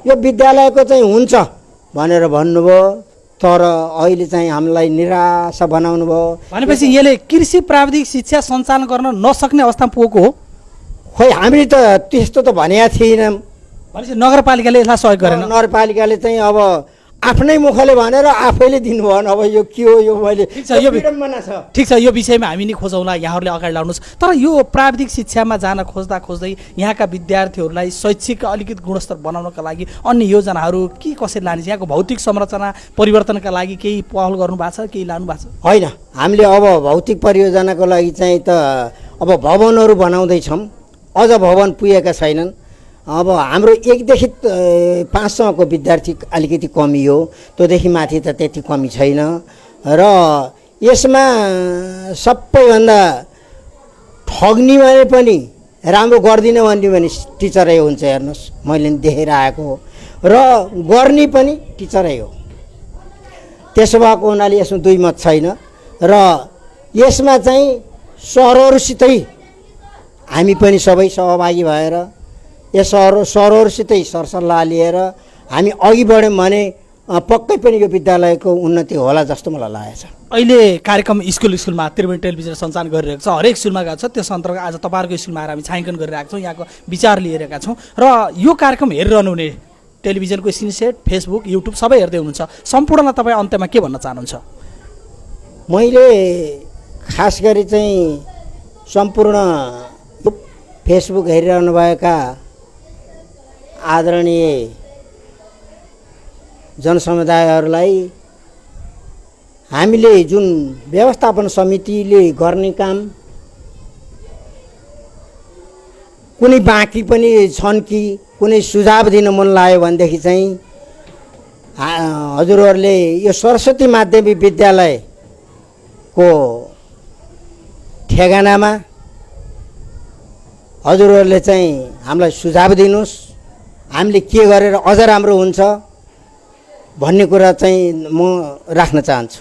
यो विद्यालयको चाहिँ हुन्छ भनेर भन्नुभयो, तर अहिले चाहिँ हामीलाई निराशा बनाउनु भयो। भनेपछि यसले कृषि प्राविधिक शिक्षा सञ्चालन गर्न नसक्ने अवस्थामा पुगेको हो? खोइ हामीले त त्यस्तो त भनेका थिएनौँ। भनेपछि नगरपालिकाले यसलाई सहयोग गरेन? नगरपालिकाले चाहिँ अब आफ्नै मुखले भनेर आफैले दिनुभयो। अब यो के हो यो मैले ठिक छ, यो विषयमा हामी नि खोजौँला, यहाँहरूले अगाडि लाउनुहोस्। तर यो प्राविधिक शिक्षामा जान खोज्दै यहाँका विद्यार्थीहरूलाई शैक्षिक अलिकति गुणस्तर बनाउनका लागि अन्य योजनाहरू के कसरी लाने, यहाँको भौतिक संरचना परिवर्तनका लागि केही पहल गर्नु भएको छ, केही लानु भएको छ? होइन, हामीले अब भौतिक परियोजनाको लागि चाहिँ त अब भवनहरू बनाउँदैछौँ अझ भवन पुगेका छैनन्। अब हाम्रो 1 देखि 5 सम्मको विद्यार्थी अलिकति कमी हो, त्योदेखि माथि त त्यति कमी छैन। र यसमा सबैभन्दा ठग्ने भने पनि राम्रो गर्दिनँ भन्ने भने टिचरै हुन्छ। हेर्नुहोस्, मैले देखेर आएको हो र गर्ने पनि टिचरै हो। त्यसो भएको हुनाले यसमा दुई मत छैन र यसमा चाहिँ सरहरूसितै हामी पनि सबै सहभागी भएर यस सरहरूसितै सरसल्लाह लिएर हामी अघि बढ्यौँ भने पक्कै पनि यो विद्यालयको उन्नति होला जस्तो मलाई लागेको छ। अहिले कार्यक्रम स्कुलमा त्रिवेणी टेलिभिजन सञ्चालन गरिरहेको छ, हरेक स्कुलमा गएको छ। त्यस अन्तर्गत आज तपाईँहरूको स्कुलमा आएर हामी छायाङ्कन गरिरहेका छौँ, यहाँको विचार लिइरहेका छौँ। र यो कार्यक्रम हेरिरहनु हुने टेलिभिजनको स्क्रिन सेट, फेसबुक, युट्युब सबै हेर्दै हुनुहुन्छ, सम्पूर्णलाई तपाईँ अन्त्यमा के भन्न चाहनुहुन्छ? मैले खास गरी चाहिँ सम्पूर्ण फेसबुक हेरिरहनुभएका आदरणीय जनसमुदायहरूलाई हामीले जुन व्यवस्थापन समितिले गर्ने काम कुनै बाँकी पनि छन् कि कुनै सुझाव दिन मन लाग्यो भनेदेखि चाहिँ हजुरहरूले यो सरस्वती माध्यमिक विद्यालयको ठेगानामा हजुरहरूले चाहिँ हामीलाई सुझाव दिनुहोस्, हामीले के गरेर अझ राम्रो हुन्छ भन्ने कुरा चाहिँ म राख्न चाहन्छु।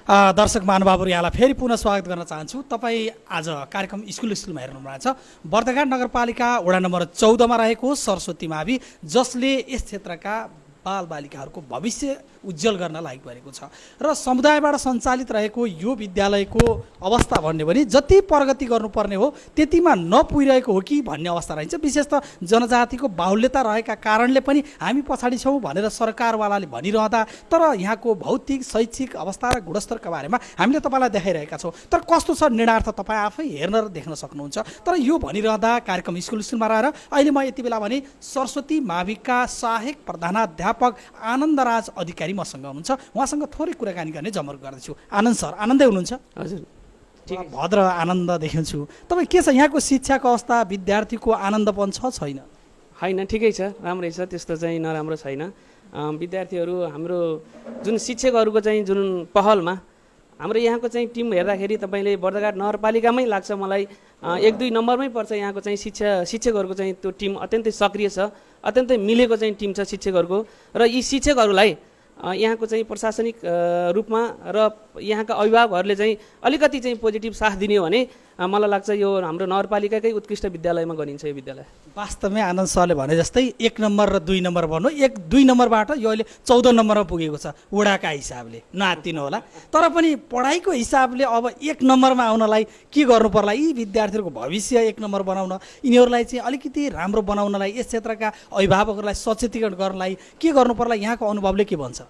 दर्शक महानुभावहरू, यहाँलाई फेरि पुनः स्वागत गर्न चाहन्छु। तपाईँ आज कार्यक्रम स्कुलमा हेर्नु भएको छ। बर्दघाट नगरपालिका वडा नम्बर 14 मा रहेको सरस्वती मावि, जसले यस क्षेत्रका बालबालिकाहरूको भविष्य उज्जवल गर्न लागि परेको छ र समुदायबाट सञ्चालित रहेको यो विद्यालयको अवस्था भन्ने भने जति प्रगति गर्नुपर्ने हो त्यतिमा नपुगिरहेको हो कि भन्ने अवस्था रहन्छ। विशेष त जनजातिको बाहुल्यता रहेका कारणले पनि हामी पछाडि छौँ भनेर सरकारवालाले भनिरहँदा, तर यहाँको भौतिक शैक्षिक अवस्था र गुणस्तरका बारेमा हामीले तपाईँलाई देखाइरहेका छौँ। तर कस्तो छ निर्णार्थ तपाईँ आफै हेर्न र देख्न सक्नुहुन्छ। तर यो भनिरहँदा कार्यक्रम स्कुलमा रहेर अहिले म यति बेला भने सरस्वती माविका सहायक प्रधानाध्यापक आनन्दराज अधिकारी मसँग हुनुहुन्छ, उहाँसँग थोरै कुराकानी गर्ने जमर गर्दैछु। आनन्द सर, आनन्दै हुनुहुन्छ? हजुर, ठिक, भद्र आनन्द देख्छु। तपाईँ के छ, यहाँको शिक्षाको अवस्था, विद्यार्थीको आनन्दपन छ छैन? होइन, ठिकै छ, राम्रै छ, त्यस्तो चाहिँ नराम्रो छैन। विद्यार्थीहरू हाम्रो जुन शिक्षकहरूको चाहिँ जुन पहलमा हाम्रो यहाँको चाहिँ टिम हेर्दाखेरि तपाईँले बर्दघाट नगरपालिकामै लाग्छ मलाई 1-2 नम्बरमै पर्छ। यहाँको चाहिँ शिक्षकहरूको चाहिँ त्यो टिम अत्यन्तै सक्रिय छ, अत्यन्तै मिलेको चाहिँ टिम छ शिक्षकहरूको। र यी शिक्षकहरूलाई यहाँको चाहिँ प्रशासनिक रूपमा र यहाँका अभिभावकहरूले चाहिँ अलिकति चाहिँ पोजिटिभ साथ दिने हो भने मलाई लाग्छ यो हाम्रो नगरपालिकाकै उत्कृष्ट विद्यालयमा गनिन्छ यो विद्यालय। वास्तवमै आनन्द सरले भने जस्तै 1 नम्बर र 2 नम्बर भन्नु, 1-2 नम्बरबाट यो अहिले 14 नम्बरमा पुगेको छ वडाका हिसाबले, नआत्तिनु होला। तर पनि पढाइको हिसाबले अब 1 नम्बरमा आउनलाई के गर्नु पर्ला? यी विद्यार्थीहरूको भविष्य 1 नम्बर बनाउन, यिनीहरूलाई चाहिँ अलिकति राम्रो बनाउनलाई, यस क्षेत्रका अभिभावकहरूलाई सचेतीकरण गर्नलाई के गर्नु पर्ला? यहाँको अनुभवले के भन्छ?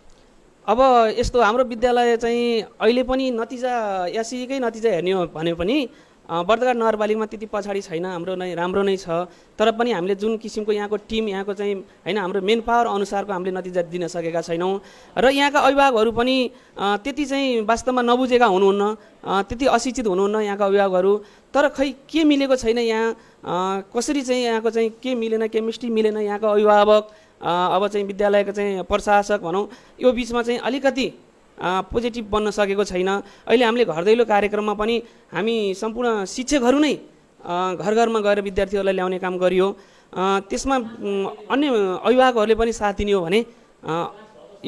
अब यस्तो हाम्रो विद्यालय चाहिँ अहिले पनि नतिजा एसईकै नतिजा हेर्ने हो भने पनि बर्दघाट नगरपालिकामा त्यति पछाडि छैन, हाम्रो नै राम्रो नै छ। तर पनि हामीले जुन किसिमको यहाँको टिम, यहाँको चाहिँ होइन हाम्रो मेन पावर अनुसारको हामीले नतिजा दिन सकेका छैनौँ। र यहाँका अभिभावकहरू पनि त्यति चाहिँ वास्तवमा नबुझेका हुनुहुन्न, त्यति अशिक्षित हुनुहुन्न यहाँका अभिभावकहरू। तर खै के मिलेको छैन यहाँ, कसरी चाहिँ यहाँको चाहिँ के मिलेन, केमिस्ट्री मिलेन यहाँको अभिभावक, अब चाहिँ विद्यालयको चाहिँ प्रशासक भनौँ, यो बिचमा चाहिँ अलिकति पोजिटिभ बन्न सकेको छैन। अहिले हामीले घर दैलो कार्यक्रममा पनि हामी सम्पूर्ण शिक्षकहरू नै घर घरमा गएर विद्यार्थीहरूलाई ल्याउने काम गरियो। त्यसमा अन्य अभिभावकहरूले पनि साथ दिने हो भने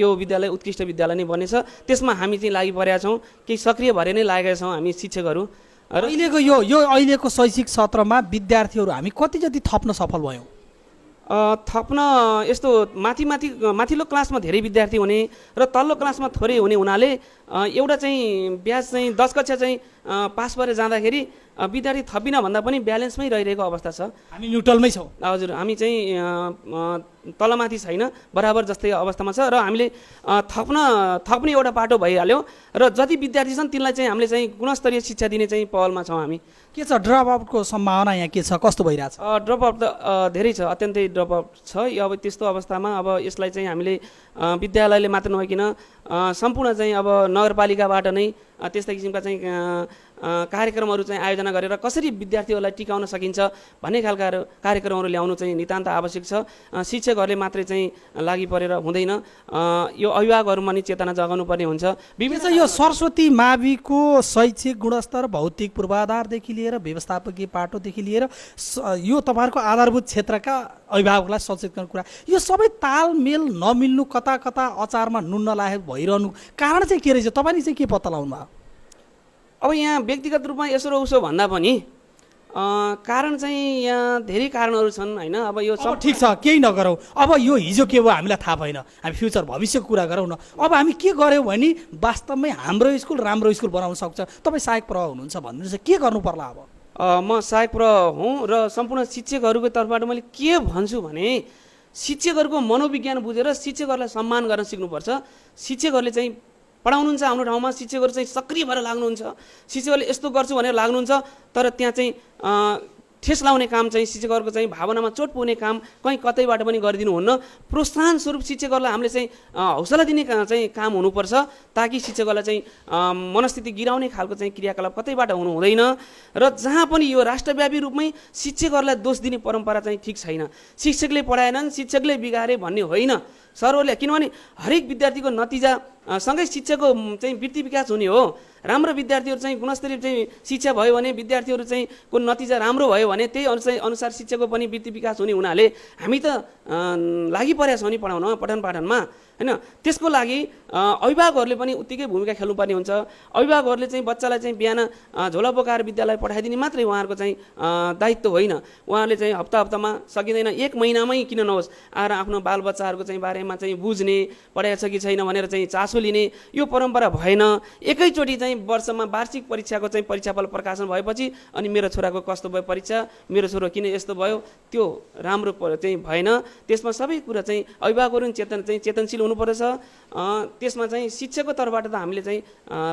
यो विद्यालय उत्कृष्ट विद्यालय नै बनेछ। त्यसमा हामी चाहिँ लागि परेका छौँ, केही सक्रिय भएर नै लागेका छौँ हामी शिक्षकहरू। र अहिलेको शैक्षिक सत्रमा विद्यार्थीहरू हामी कति जति थप्न सफल भयौँ? थप्न यस्तो माथिल्लो क्लासमा धेरै विद्यार्थी हुने र तल्लो क्लासमा थोरै हुने हुनाले एउटा चाहिँ ब्याच चाहिँ 10 कक्षा चाहिँ पास भएर जाँदाखेरि विद्यार्थी थपिन भन्दा पनि ब्यालेन्समै रहिरहेको अवस्था छ। हामी न्युट्रलमै छौँ। हजुर, हामी चाहिँ तलमाथि छैन, बराबर जस्तै अवस्थामा छ र हामीले थप्ने एउटा बाटो भइहाल्यो र जति विद्यार्थी छन् तिनलाई चाहिँ हामीले चाहिँ गुणस्तरीय शिक्षा दिने चाहिँ पहलमा छौँ हामी। के छ ड्रप आउटको सम्भावना यहाँ के छ, कस्तो भइरहेछ? ड्रप आउट त धेरै छ, अत्यन्तै ड्रप आउट छ। अब त्यस्तो अवस्थामा अब यसलाई चाहिँ हामीले विद्यालयले मात्र नभइकन सम्पूर्ण चाहिँ अब नगरपालिकाबाट नै त्यस्ता किसिमका चाहिँ कार्यक्रमहरू चाहिँ आयोजना गरेर कसरी विद्यार्थीहरूलाई टिकाउन सकिन्छ भन्ने खालका कार्यक्रमहरू ल्याउनु चाहिँ नितान्त आवश्यक छ। शिक्षकहरूले मात्रै चाहिँ लागि परेर हुँदैन, यो अभिभावकहरूमा नि चेतना जगाउनु पर्ने हुन्छ। विभिन्न यो सरस्वती माविको शैक्षिक गुणस्तर, भौतिक पूर्वाधारदेखि लिएर व्यवस्थापकीय पाटोदेखि लिएर यो तपाईँहरूको आधारभूत क्षेत्रका अभिभावकलाई सचेत गर्ने कुरा, यो सबै तालमेल नमिल्नु, कता कता अचारमा नुन नलागेको भइरहनु कारण चाहिँ के रहेछ? तपाईँले चाहिँ के पत्ता लगाउनु भयो? अब यहाँ व्यक्तिगत रूपमा यसो र उसो भन्दा पनि कारण चाहिँ यहाँ धेरै कारणहरू छन् होइन। अब यो सब ठिक छ, केही नगरौँ। अब यो हिजो के भयो हामीलाई थाहा भएन, हामी फ्युचर भविष्यको कुरा गरौँ न। अब हामी के गऱ्यौँ भने वास्तवमै हाम्रो स्कुल राम्रो स्कुल बनाउन सक्छ। तपाईँ सहायक प्रभाव हुनुहुन्छ भन्नुहुन्छ, के गर्नु पर्ला अब? म सहायक प्रभाव हुँ र सम्पूर्ण शिक्षकहरूको तर्फबाट मैले के भन्छु भने शिक्षकहरूको मनोविज्ञान बुझेर शिक्षकहरूलाई सम्मान गर्न सिक्नुपर्छ। शिक्षकहरूले चाहिँ पढाउनुहुन्छ हाम्रो ठाउँमा, शिक्षकहरू चाहिँ सक्रिय भएर लाग्नुहुन्छ, शिक्षकहरूले यस्तो गर्छु भनेर लाग्नुहुन्छ, तर त्यहाँ चाहिँ ठेस लाउने काम चाहिँ शिक्षकहरूको चाहिँ भावनामा चोट पुग्ने काम कहीँ कतैबाट पनि गरिदिनुहुन्न। प्रोत्साहन स्वरूप शिक्षकहरूलाई हामीले चाहिँ हौसला दिने चाहिँ काम हुनुपर्छ, ताकि शिक्षकहरूलाई चाहिँ मनस्थिति गिराउने खालको चाहिँ क्रियाकलाप कतैबाट हुनु हुँदैन। र जहाँ पनि यो राष्ट्रव्यापी रूपमै शिक्षकहरूलाई दोष दिने परम्परा चाहिँ ठिक छैन। शिक्षकले पढाएनन्, शिक्षकले बिगारे भन्ने होइन सरहरूले, किनभने हरेक विद्यार्थीको नतिजा सँगै शिक्षाको चाहिँ वृत्ति विकास हुने हो। राम्रो विद्यार्थीहरू चाहिँ गुणस्तरीय चाहिँ शिक्षा भयो भने, विद्यार्थीहरू चाहिँ को नतिजा राम्रो भयो भने त्यही अनुसार शिक्षाको पनि वृत्ति विकास हुने हुनाले हामी त लागि परेका छौँ नि पढाउन, पठन पाठनमा होइन। त्यसको लागि अभिभावकहरूले पनि उत्तिकै भूमिका खेल्नुपर्ने हुन्छ। अभिभावकहरूले चाहिँ बच्चालाई चाहिँ बिहान झोला बोकाएर विद्यालय पठाइदिने मात्रै उहाँहरूको चाहिँ दायित्व होइन। उहाँहरूले चाहिँ हप्ता हप्तामा सकिँदैन, एक महिनामै किन नहोस् आएर आफ्नो बालबच्चाहरूको चाहिँ बारेमा चाहिँ बुझ्ने, पढाएको छ कि छैन भनेर चाहिँ चासो लिने, यो परम्परा भएन। एकैचोटि चाहिँ वर्षमा वार्षिक परीक्षाको चाहिँ परीक्षाफल प्रकाशन भएपछि अनि मेरो छोराको कस्तो भयो परीक्षा, मेरो छोरो किन यस्तो भयो, त्यो राम्रो चाहिँ भएन। त्यसमा सबै कुरा चाहिँ अभिभावकहरू चेतनशील हुनुपर्छ। त्यसमा चाहिँ शिक्षकको तर्फबाट त हामीले चाहिँ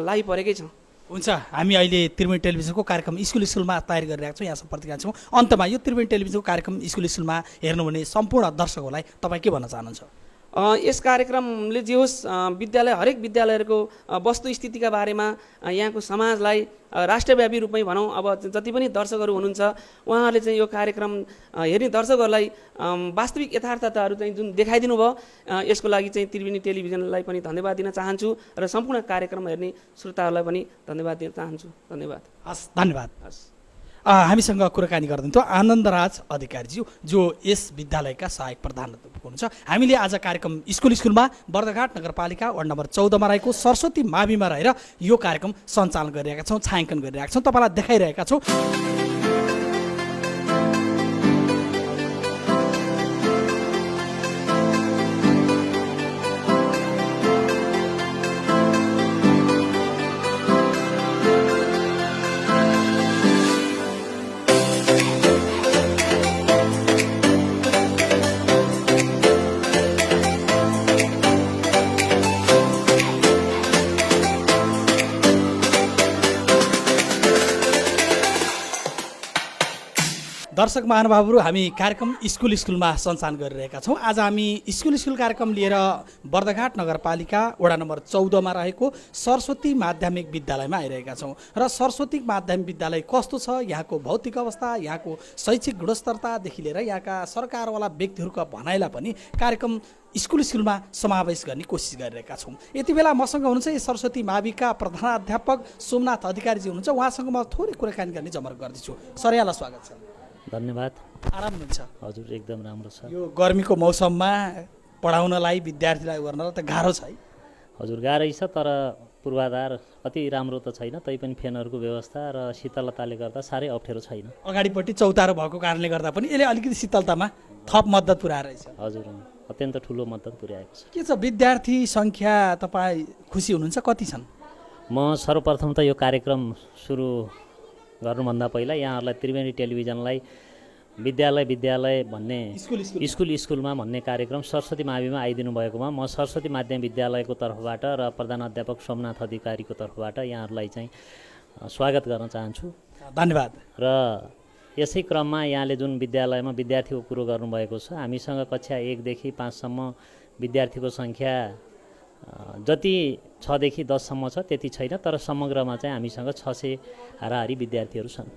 लागिपरेकै छौँ। हुन्छ, हामी अहिले त्रिवेणी टेलिभिजनको कार्यक्रम स्कुल स्कुलमा तयारी गरिरहेको छौँ, यहाँसम्म प्रतिक्रिया छौँ। अन्तमा यो त्रिवेणी टेलिभिजनको कार्यक्रम स्कुल स्कुलमा हेर्नुहुने सम्पूर्ण दर्शकहरूलाई तपाईँ के भन्न चाहनुहुन्छ? यस कार्यक्रमले जे होस् विद्यालय, हरेक विद्यालयहरूको वस्तुस्थितिका बारेमा यहाँको समाजलाई राष्ट्रव्यापी रूपमै भनौँ, अब जति पनि दर्शकहरू हुनुहुन्छ उहाँहरूले चाहिँ यो कार्यक्रम हेर्ने दर्शकहरूलाई वास्तविक यथार्थताहरू चाहिँ जुन देखाइदिनु भयो, यसको लागि चाहिँ त्रिवेणी टेलिभिजनलाई पनि धन्यवाद दिन चाहन्छु र सम्पूर्ण कार्यक्रम हेर्ने श्रोताहरूलाई पनि धन्यवाद दिन चाहन्छु। धन्यवाद। हस्, धन्यवाद। हस्, हामीसँग कुराकानी गर्नुहुन्थ्यो आनन्दराज अधिकारीज्यू, जो यस विद्यालयका सहायक प्रधान हुनुहुन्छ। हामीले आज कार्यक्रम स्कुल स्कुलमा बर्दघाट नगरपालिका वार्ड नम्बर 14मा रहेको सरस्वती माविमा रहेर यो कार्यक्रम सञ्चालन गरिरहेका छौँ, छायाङ्कन गरिरहेका छौँ, तपाईँलाई देखाइरहेका छौँ। दर्शक महानुभावहरू, हामी कार्यक्रम स्कुल स्कुलमा सञ्चालन गरिरहेका छौँ। आज हामी स्कुल स्कुल कार्यक्रम लिएर बर्दघाट नगरपालिका वडा नम्बर 14मा रहेको सरस्वती माध्यमिक विद्यालयमा आइरहेका छौँ। र सरस्वती माध्यमिक विद्यालय कस्तो छ, यहाँको भौतिक अवस्था, यहाँको शैक्षिक गुणस्तरतादेखि लिएर यहाँका सरकारवाला व्यक्तिहरूका भनाइलाई पनि कार्यक्रम स्कुल स्कुलमा समावेश गर्ने कोसिस गरिरहेका छौँ। यति बेला मसँग हुनुहुन्छ सरस्वती माविका प्रधानाध्यापक सोमनाथ अधिकारीजी हुनुहुन्छ, उहाँसँग म थोरै कुराकानी गर्ने जमर्क गर्दैछु। सर, यहाँलाई स्वागत छ। धन्यवाद। आराम हुनुहुन्छ? हजुर, एकदम राम्रो छ। यो गर्मीको मौसममा पढाउनलाई, विद्यार्थीलाई गर्नलाई त गाह्रो छ है? हजुर, गाह्रै छ, तर पूर्वाधार अति राम्रो त छैन, तैपनि फ्यानहरूको व्यवस्था र शीतलताले गर्दा साह्रै अप्ठ्यारो छैन। अगाडिपट्टि चौतारो भएको कारणले गर्दा पनि यसले अलिकति शीतलतामा थप मद्दत पुऱ्याएर छ। हजुर, अत्यन्त ठुलो मद्दत पुर्याएको छ। के छ विद्यार्थी सङ्ख्या, तपाईँ खुसी हुनुहुन्छ? कति छन्? म सर्वप्रथम त यो कार्यक्रम सुरु गर्नुभन्दा पहिला यहाँहरूलाई त्रिवेणी टेलिभिजनलाई विद्यालय भन्ने स्कुलमा भन्ने कार्यक्रम सरस्वती माविमा आइदिनु भएकोमा म सरस्वती माध्यमिक विद्यालयको तर्फबाट र प्रधान अध्यापक सोमनाथ अधिकारीको तर्फबाट यहाँहरूलाई चाहिँ स्वागत गर्न चाहन्छु। धन्यवाद। र यसै क्रममा यहाँले जुन विद्यालयमा विद्यार्थीको कुरो गर्नुभएको छ, हामीसँग कक्षा 1 देखि 5 सम्म विद्यार्थीको सङ्ख्या जति 6 देखि 10 सम्म छ त्यति छैन, तर समग्रमा चाहिँ हामीसँग 600 हाराहारी विद्यार्थीहरू छन्।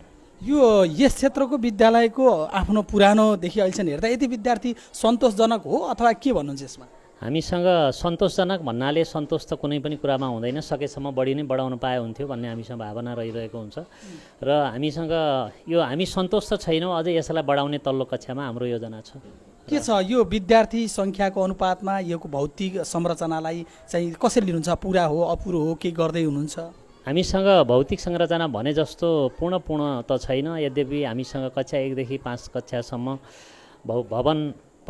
यो यस क्षेत्रको विद्यालयको आफ्नो पुरानोदेखि अहिलेसम्म हेर्दा यति विद्यार्थी सन्तोषजनक हो अथवा के भन्नुहुन्छ यसमा? हामीसँग सन्तोषजनक भन्नाले सन्तोष त कुनै पनि कुरामा हुँदैन, सकेसम्म बढी नै बढाउन पाए हुन्थ्यो भन्ने हामीसँग भावना रहिरहेको हुन्छ र हामीसँग यो हामी सन्तोष त छैनौँ, अझै यसलाई बढाउने तल्लो कक्षामा हाम्रो योजना छ। के छ यो विद्यार्थी सङ्ख्याको अनुपातमा यो भौतिक संरचनालाई चाहिँ कसरी लिनुहुन्छ? पुरा हो अपुरो हो के गर्दै हुनुहुन्छ? हामीसँग भौतिक संरचना भने जस्तो पूर्ण त छैन, यद्यपि हामीसँग कक्षा 1 देखि 5 कक्षासम्म भवन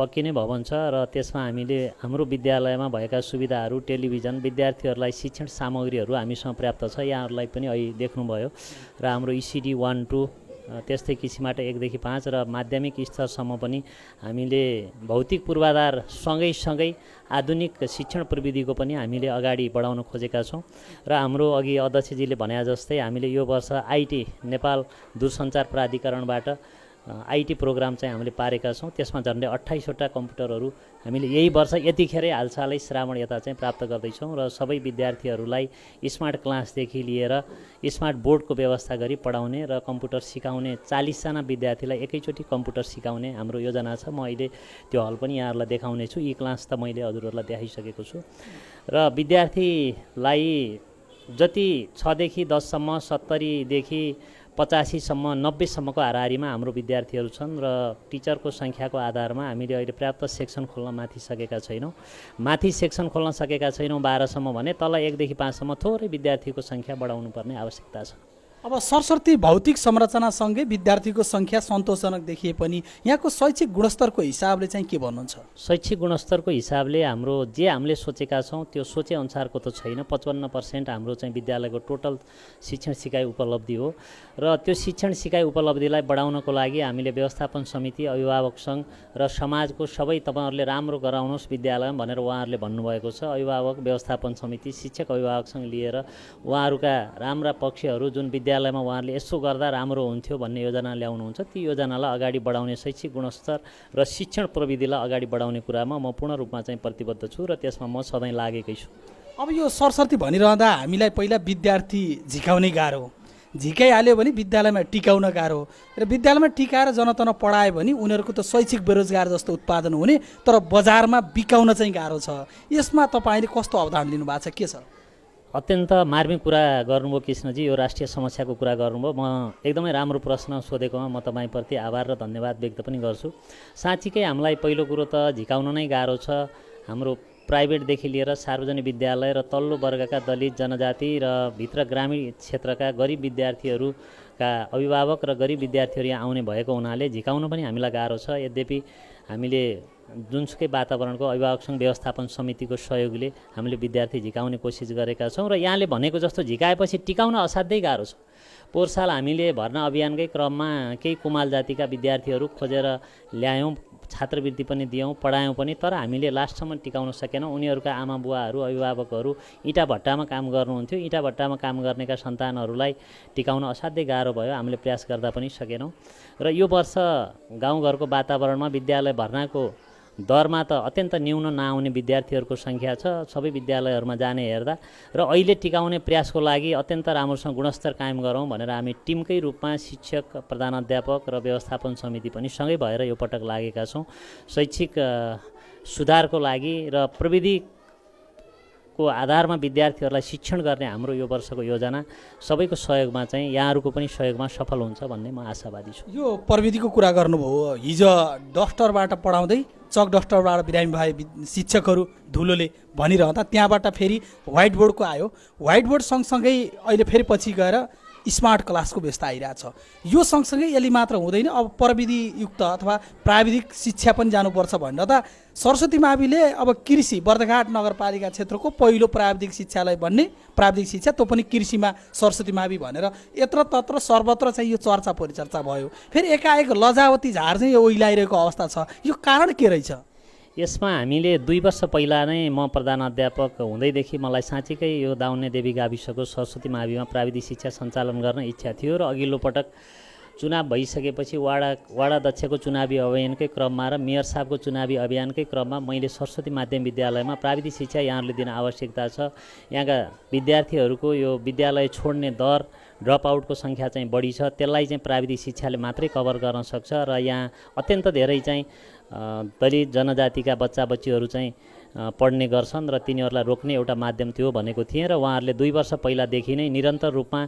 पक्की नै भवन छ र त्यसमा हामीले हाम्रो विद्यालयमा भएका सुविधाहरू, टेलिभिजन, विद्यार्थीहरूलाई शिक्षण सामग्रीहरू हामीसँग पर्याप्त छ। यहाँहरूलाई पनि अहिले देख्नुभयो र हाम्रो ECD 1, 2 त्यस्तै किसिमबाट 1 देखि 5 र माध्यमिक स्तरसम्म पनि हामीले भौतिक पूर्वाधार सँगै आधुनिक शिक्षण प्रविधिको पनि हामीले अगाडि बढाउन खोजेका छौँ र हाम्रो अघि अध्यक्षजीले भने जस्तै हामीले यो वर्ष IT नेपाल दूरसञ्चार प्राधिकरणबाट IT प्रोग्राम चाहिँ हामीले पारेका छौँ। त्यसमा झन्डै 28वटा कम्प्युटरहरू हामीले यही वर्ष यतिखेरै हालसालै श्रावण यता चाहिँ प्राप्त गर्दैछौँ र सबै विद्यार्थीहरूलाई स्मार्ट क्लासदेखि लिएर स्मार्ट बोर्डको व्यवस्था गरी पढाउने र कम्प्युटर सिकाउने 40जना विद्यार्थीलाई एकैचोटि कम्प्युटर सिकाउने हाम्रो योजना छ। म अहिले त्यो हल पनि यहाँहरूलाई देखाउने छु। यी क्लास त मैले हजुरहरूलाई देखाइसकेको छु र विद्यार्थीलाई जति 6 देखि 10 सम्म 70 देखि 85 सम्म 90 सम्मको हाराहारीमा हाम्रो विद्यार्थीहरू छन् र टिचरको सङ्ख्याको आधारमा हामीले अहिले पर्याप्त सेक्सन खोल्न माथि सकेका छैनौँ। माथि सेक्सन खोल्न सकेका छैनौँ 12 सम्म भने तल 1 देखि 5 सम्म थोरै विद्यार्थीको सङ्ख्या बढाउनु पर्ने आवश्यकता छ। अब सरस्वती भौतिक संरचनासँगै विद्यार्थीको सङ्ख्या सन्तोषजनक देखिए पनि यहाँको शैक्षिक गुणस्तरको हिसाबले चाहिँ के भन्नुहुन्छ? शैक्षिक गुणस्तरको हिसाबले हाम्रो जे हामीले सोचेका छौँ त्यो सोचे अनुसारको त छैन। 55% हाम्रो चाहिँ विद्यालयको टोटल शिक्षण सिकाइ उपलब्धि हो र त्यो शिक्षण सिकाइ उपलब्धिलाई बढाउनको लागि हामीले व्यवस्थापन समिति, अभिभावक सङ्घ र समाजको सबै तपाईँहरूले राम्रो गराउनुहोस् विद्यालय भनेर उहाँहरूले भन्नुभएको छ। अभिभावक व्यवस्थापन समिति, शिक्षक अभिभावक सङ्घ लिएर उहाँहरूका राम्रा पक्षहरू जुन विद्यालयमा उहाँहरूले यसो गर्दा राम्रो हुन्थ्यो भन्ने योजना ल्याउनुहुन्छ, ती योजनालाई अगाडि बढाउने, शैक्षिक गुणस्तर र शिक्षण प्रविधिलाई अगाडि बढाउने कुरामा म पूर्ण रूपमा चाहिँ प्रतिबद्ध छु र त्यसमा म सधैँ लागेकै छु। अब यो सरस्वती भनिरहँदा हामीलाई पहिला विद्यार्थी झिकाउने गाह्रो, झिकाइहाल्यो भने विद्यालयमा टिकाउन गाह्रो र विद्यालयमा टिकाएर जनतन पढायो भने उनीहरूको त शैक्षिक बेरोजगार जस्तो उत्पादन हुने, तर बजारमा बिकाउन चाहिँ गाह्रो छ। यसमा तपाईँले कस्तो अवधान लिनुभएको छ? के छ? अत्यन्त मार्मिक कुरा गर्नुभयो कृष्णजी, यो राष्ट्रिय समस्याको कुरा गर्नुभयो। म एकदमै राम्रो प्रश्न सोधेकोमा म तपाईँप्रति आभार र धन्यवाद व्यक्त पनि गर्छु। साँच्चीकै हामीलाई पहिलो कुरो त झिकाउन नै गाह्रो छ। हाम्रो प्राइभेटदेखि लिएर सार्वजनिक विद्यालय र तल्लो वर्गका दलित जनजाति र भित्र ग्रामीण क्षेत्रका गरिब विद्यार्थीहरूका अभिभावक र गरिब विद्यार्थीहरू यहाँ आउने भएको हुनाले झिकाउन पनि हामीलाई गाह्रो छ। यद्यपि हामीले जुनसुकै वातावरणको अभिभावक सङ्घ व्यवस्थापन समितिको सहयोगले हामीले विद्यार्थी झिकाउने कोसिस गरेका छौँ र यहाँले भनेको जस्तो झिकाएपछि टिकाउन असाध्यै गाह्रो छ। पोहोर साल हामीले भर्ना अभियानकै क्रममा केही कुमाल जातिका विद्यार्थीहरू खोजेर ल्यायौँ, छात्रवृत्ति पनि दियौँ, पढायौँ पनि, तर हामीले लास्टसम्म टिकाउन सकेनौँ। उनीहरूका आमा बुवाहरू, अभिभावकहरू इँटा भट्टामा काम गर्नुहुन्थ्यो। इँटा भट्टामा काम गर्नेका सन्तानहरूलाई टिकाउन असाध्यै गाह्रो भयो। हामीले प्रयास गर्दा पनि सकेनौँ र यो वर्ष गाउँघरको वातावरणमा विद्यालय भर्नाको दरमा त अत्यन्त न्यून नआउने विद्यार्थीहरूको सङ्ख्या छ सबै विद्यालयहरूमा जाने हेर्दा, र अहिले टिकाउने प्रयासको लागि अत्यन्त राम्रोसँग गुणस्तर कायम गरौँ भनेर हामी टिमकै रूपमा शिक्षक, प्रधानाध्यापक र व्यवस्थापन समिति पनि सँगै भएर यो पटक लागेका छौँ। शैक्षिक सुधारको लागि र प्रविधिको आधारमा विद्यार्थीहरूलाई शिक्षण गर्ने हाम्रो यो वर्षको योजना सबैको सहयोगमा चाहिँ यहाँहरूको पनि सहयोगमा सफल हुन्छ भन्ने म आशावादी छु। यो प्रविधिको कुरा गर्नुभयो, हिजो डस्टरबाट पढाउँदै चक डस्टरबाट बिरामी भए शिक्षकहरू धुलोले भनिरहँदा त्यहाँबाट फेरि व्हाइट बोर्डको आयो। व्हाइट बोर्ड सँगसँगै अहिले फेरि पछि गएर स्मार्ट क्लासको व्यवस्था आइरहेछ। यो सँगसँगै यसले मात्र हुँदैन, अब प्रविधियुक्त अथवा प्राविधिक शिक्षा पनि जानुपर्छ भनेर त सरस्वती माविले अब कृषि बर्दघाट नगरपालिका क्षेत्रको पहिलो प्राविधिक शिक्षालय भन्ने प्राविधिक शिक्षा त्यो पनि कृषिमा सरस्वती मावि भनेर यत्र तत्र सर्वत्र चाहिँ यो चर्चा परिचर्चा भयो। फेरि एकाएक लजावती झार चाहिँ यो ओइलाइरहेको अवस्था छ, यो कारण के रहेछ? यसमा हामीले 2 वर्ष पहिला नै म प्रधान अध्यापक हुँदैदेखि मलाई साँच्चीकै यो दाउन्ने देवी गाविसको सरस्वती माविमा प्राविधिक शिक्षा सञ्चालन गर्न इच्छा थियो र अघिल्लो पटक चुनाव भइसकेपछि वडा अध्यक्षको चुनावी अभियानकै क्रममा र मेयर साहबको चुनावी अभियानकै क्रममा मैले सरस्वती माध्यम विद्यालयमा प्राविधिक शिक्षा यहाँहरूले दिन आवश्यकता छ, यहाँका विद्यार्थीहरूको यो विद्यालय छोड्ने दर ड्रप आउटको सङ्ख्या चाहिँ बढी छ, त्यसलाई चाहिँ प्राविधिक शिक्षाले मात्रै कभर गर्न सक्छ र यहाँ अत्यन्त धेरै चाहिँ दलित जनजातिका बच्चा बच्चीहरू चाहिँ पढ्ने गर्छन् र तिनीहरूलाई रोक्ने एउटा माध्यम थियो भनेको थिएँ र उहाँहरूले 2 वर्ष पहिलादेखि नै निरन्तर रूपमा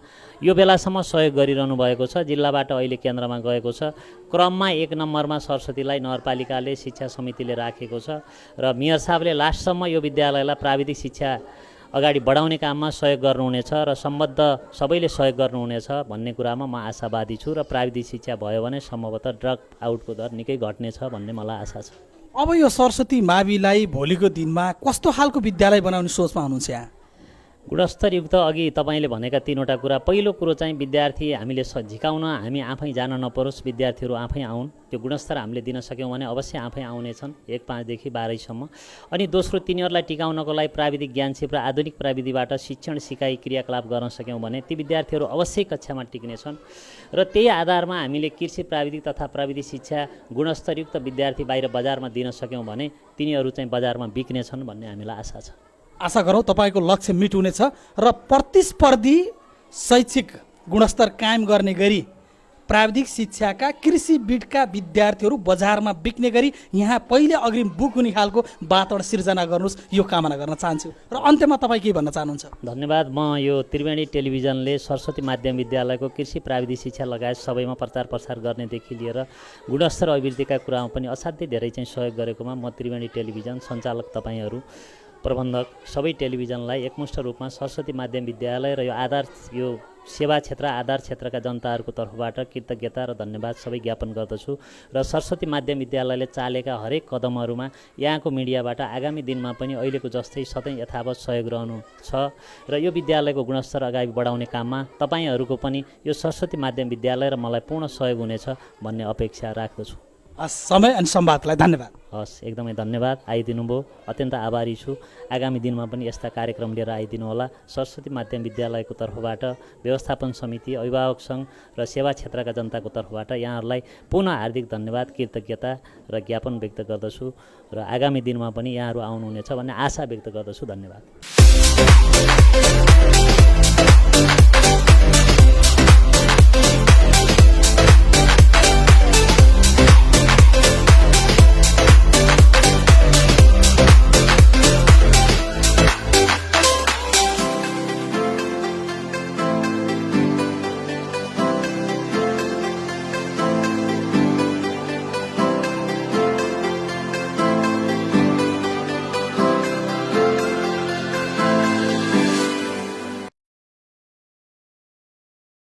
यो बेलासम्म सहयोग गरिरहनु भएको छ। जिल्लाबाट अहिले केन्द्रमा गएको छ, क्रममा 1 नम्बरमा सरस्वतीलाई नगरपालिकाले शिक्षा समितिले राखेको छ र मेयर साहबले लास्टसम्म यो विद्यालयलाई प्राविधिक शिक्षा अगाडि बढाउने काममा सहयोग गर्नुहुनेछ र सम्बद्ध सबैले सहयोग गर्नुहुनेछ भन्ने कुरामा म आशावादी छु र प्राविधिक शिक्षा भयो भने सम्भवतः ड्रप आउटको दर निकै घट्नेछ भन्ने मलाई आशा छ। अब यो सरस्वती माविलाई भोलिको दिनमा कस्तो खालको विद्यालय बनाउने सोचमा हुनुहुन्छ यहाँ? गुणस्तरयुक्त अघि तपाईँले भनेका 3वटा कुरा, पहिलो कुरो चाहिँ विद्यार्थी हामीले झिकाउन हामी आफै जान नपरोस्, विद्यार्थीहरू आफै आउन्, त्यो गुणस्तर हामीले दिन सक्यौँ भने अवश्य आफै आउनेछन् 1 देखि 12 सम्म। अनि दोस्रो तिनीहरूलाई टिकाउनको लागि प्राविधिक ज्ञानसिप र आधुनिक प्राविधिबाट शिक्षण सिकाइ क्रियाकलाप गर्न सक्यौँ भने ती विद्यार्थीहरू अवश्य कक्षामा टिक्नेछन् र त्यही आधारमा हामीले कृषि प्राविधिक तथा प्राविधिक शिक्षा गुणस्तरयुक्त विद्यार्थी बाहिर बजारमा दिन सक्यौँ भने तिनीहरू चाहिँ बजारमा बिक्नेछन् भन्ने हामीलाई आशा छ। आशा गरौँ तपाईँको लक्ष्य मिट हुनेछ र प्रतिस्पर्धी शैक्षिक गुणस्तर कायम गर्ने गरी प्राविधिक शिक्षाका कृषि बिटका विद्यार्थीहरू बजारमा बिक्ने गरी यहाँ पहिले अग्रिम बुक हुने खालको वातावरण सिर्जना गर्नुहोस्, यो कामना गर्न चाहन्छु। र अन्त्यमा तपाईँ के भन्न चाहनुहुन्छ? धन्यवाद। म यो त्रिवेणी टेलिभिजनले सरस्वती माध्यम विद्यालयको कृषि प्राविधिक शिक्षा लगायत सबैमा प्रचार प्रसार गर्नेदेखि लिएर गुणस्तर अभिवृद्धिका कुरामा पनि असाध्यै धेरै चाहिँ सहयोग गरेकोमा म त्रिवेणी टेलिभिजन सञ्चालक तपाईँहरू प्रबन्धक सबै टेलिभिजनलाई एकमुष्ट रूपमा सरस्वती माध्यम विद्यालय र यो सेवा क्षेत्र आधार क्षेत्रका जनताहरूको तर्फबाट कृतज्ञता र धन्यवाद सबै ज्ञापन गर्दछु र सरस्वती माध्यम विद्यालयले चालेका हरेक कदमहरूमा यहाँको मिडियाबाट आगामी दिनमा पनि अहिलेको जस्तै सधैँ यथावत सहयोग रहनु छ र यो विद्यालयको गुणस्तर अगाडि बढाउने काममा तपाईँहरूको पनि यो सरस्वती माध्यम विद्यालय र मलाई पूर्ण सहयोग हुनेछ भन्ने अपेक्षा राख्दछु। समय अनि संवादलाई धन्यवाद। हस्, एकदमै धन्यवाद, आइदिनु भयो, अत्यन्त आभारी छु। आगामी दिनमा पनि यस्ता कार्यक्रम लिएर आइदिनु होला। सरस्वती माध्यम विद्यालयको तर्फबाट व्यवस्थापन समिति, अभिभावक सङ्घ र सेवा क्षेत्रका जनताको तर्फबाट यहाँहरूलाई पुनः हार्दिक धन्यवाद, कृतज्ञता र ज्ञापन व्यक्त गर्दछु र आगामी दिनमा पनि यहाँहरू आउनुहुनेछ भन्ने आशा व्यक्त गर्दछु। धन्यवाद।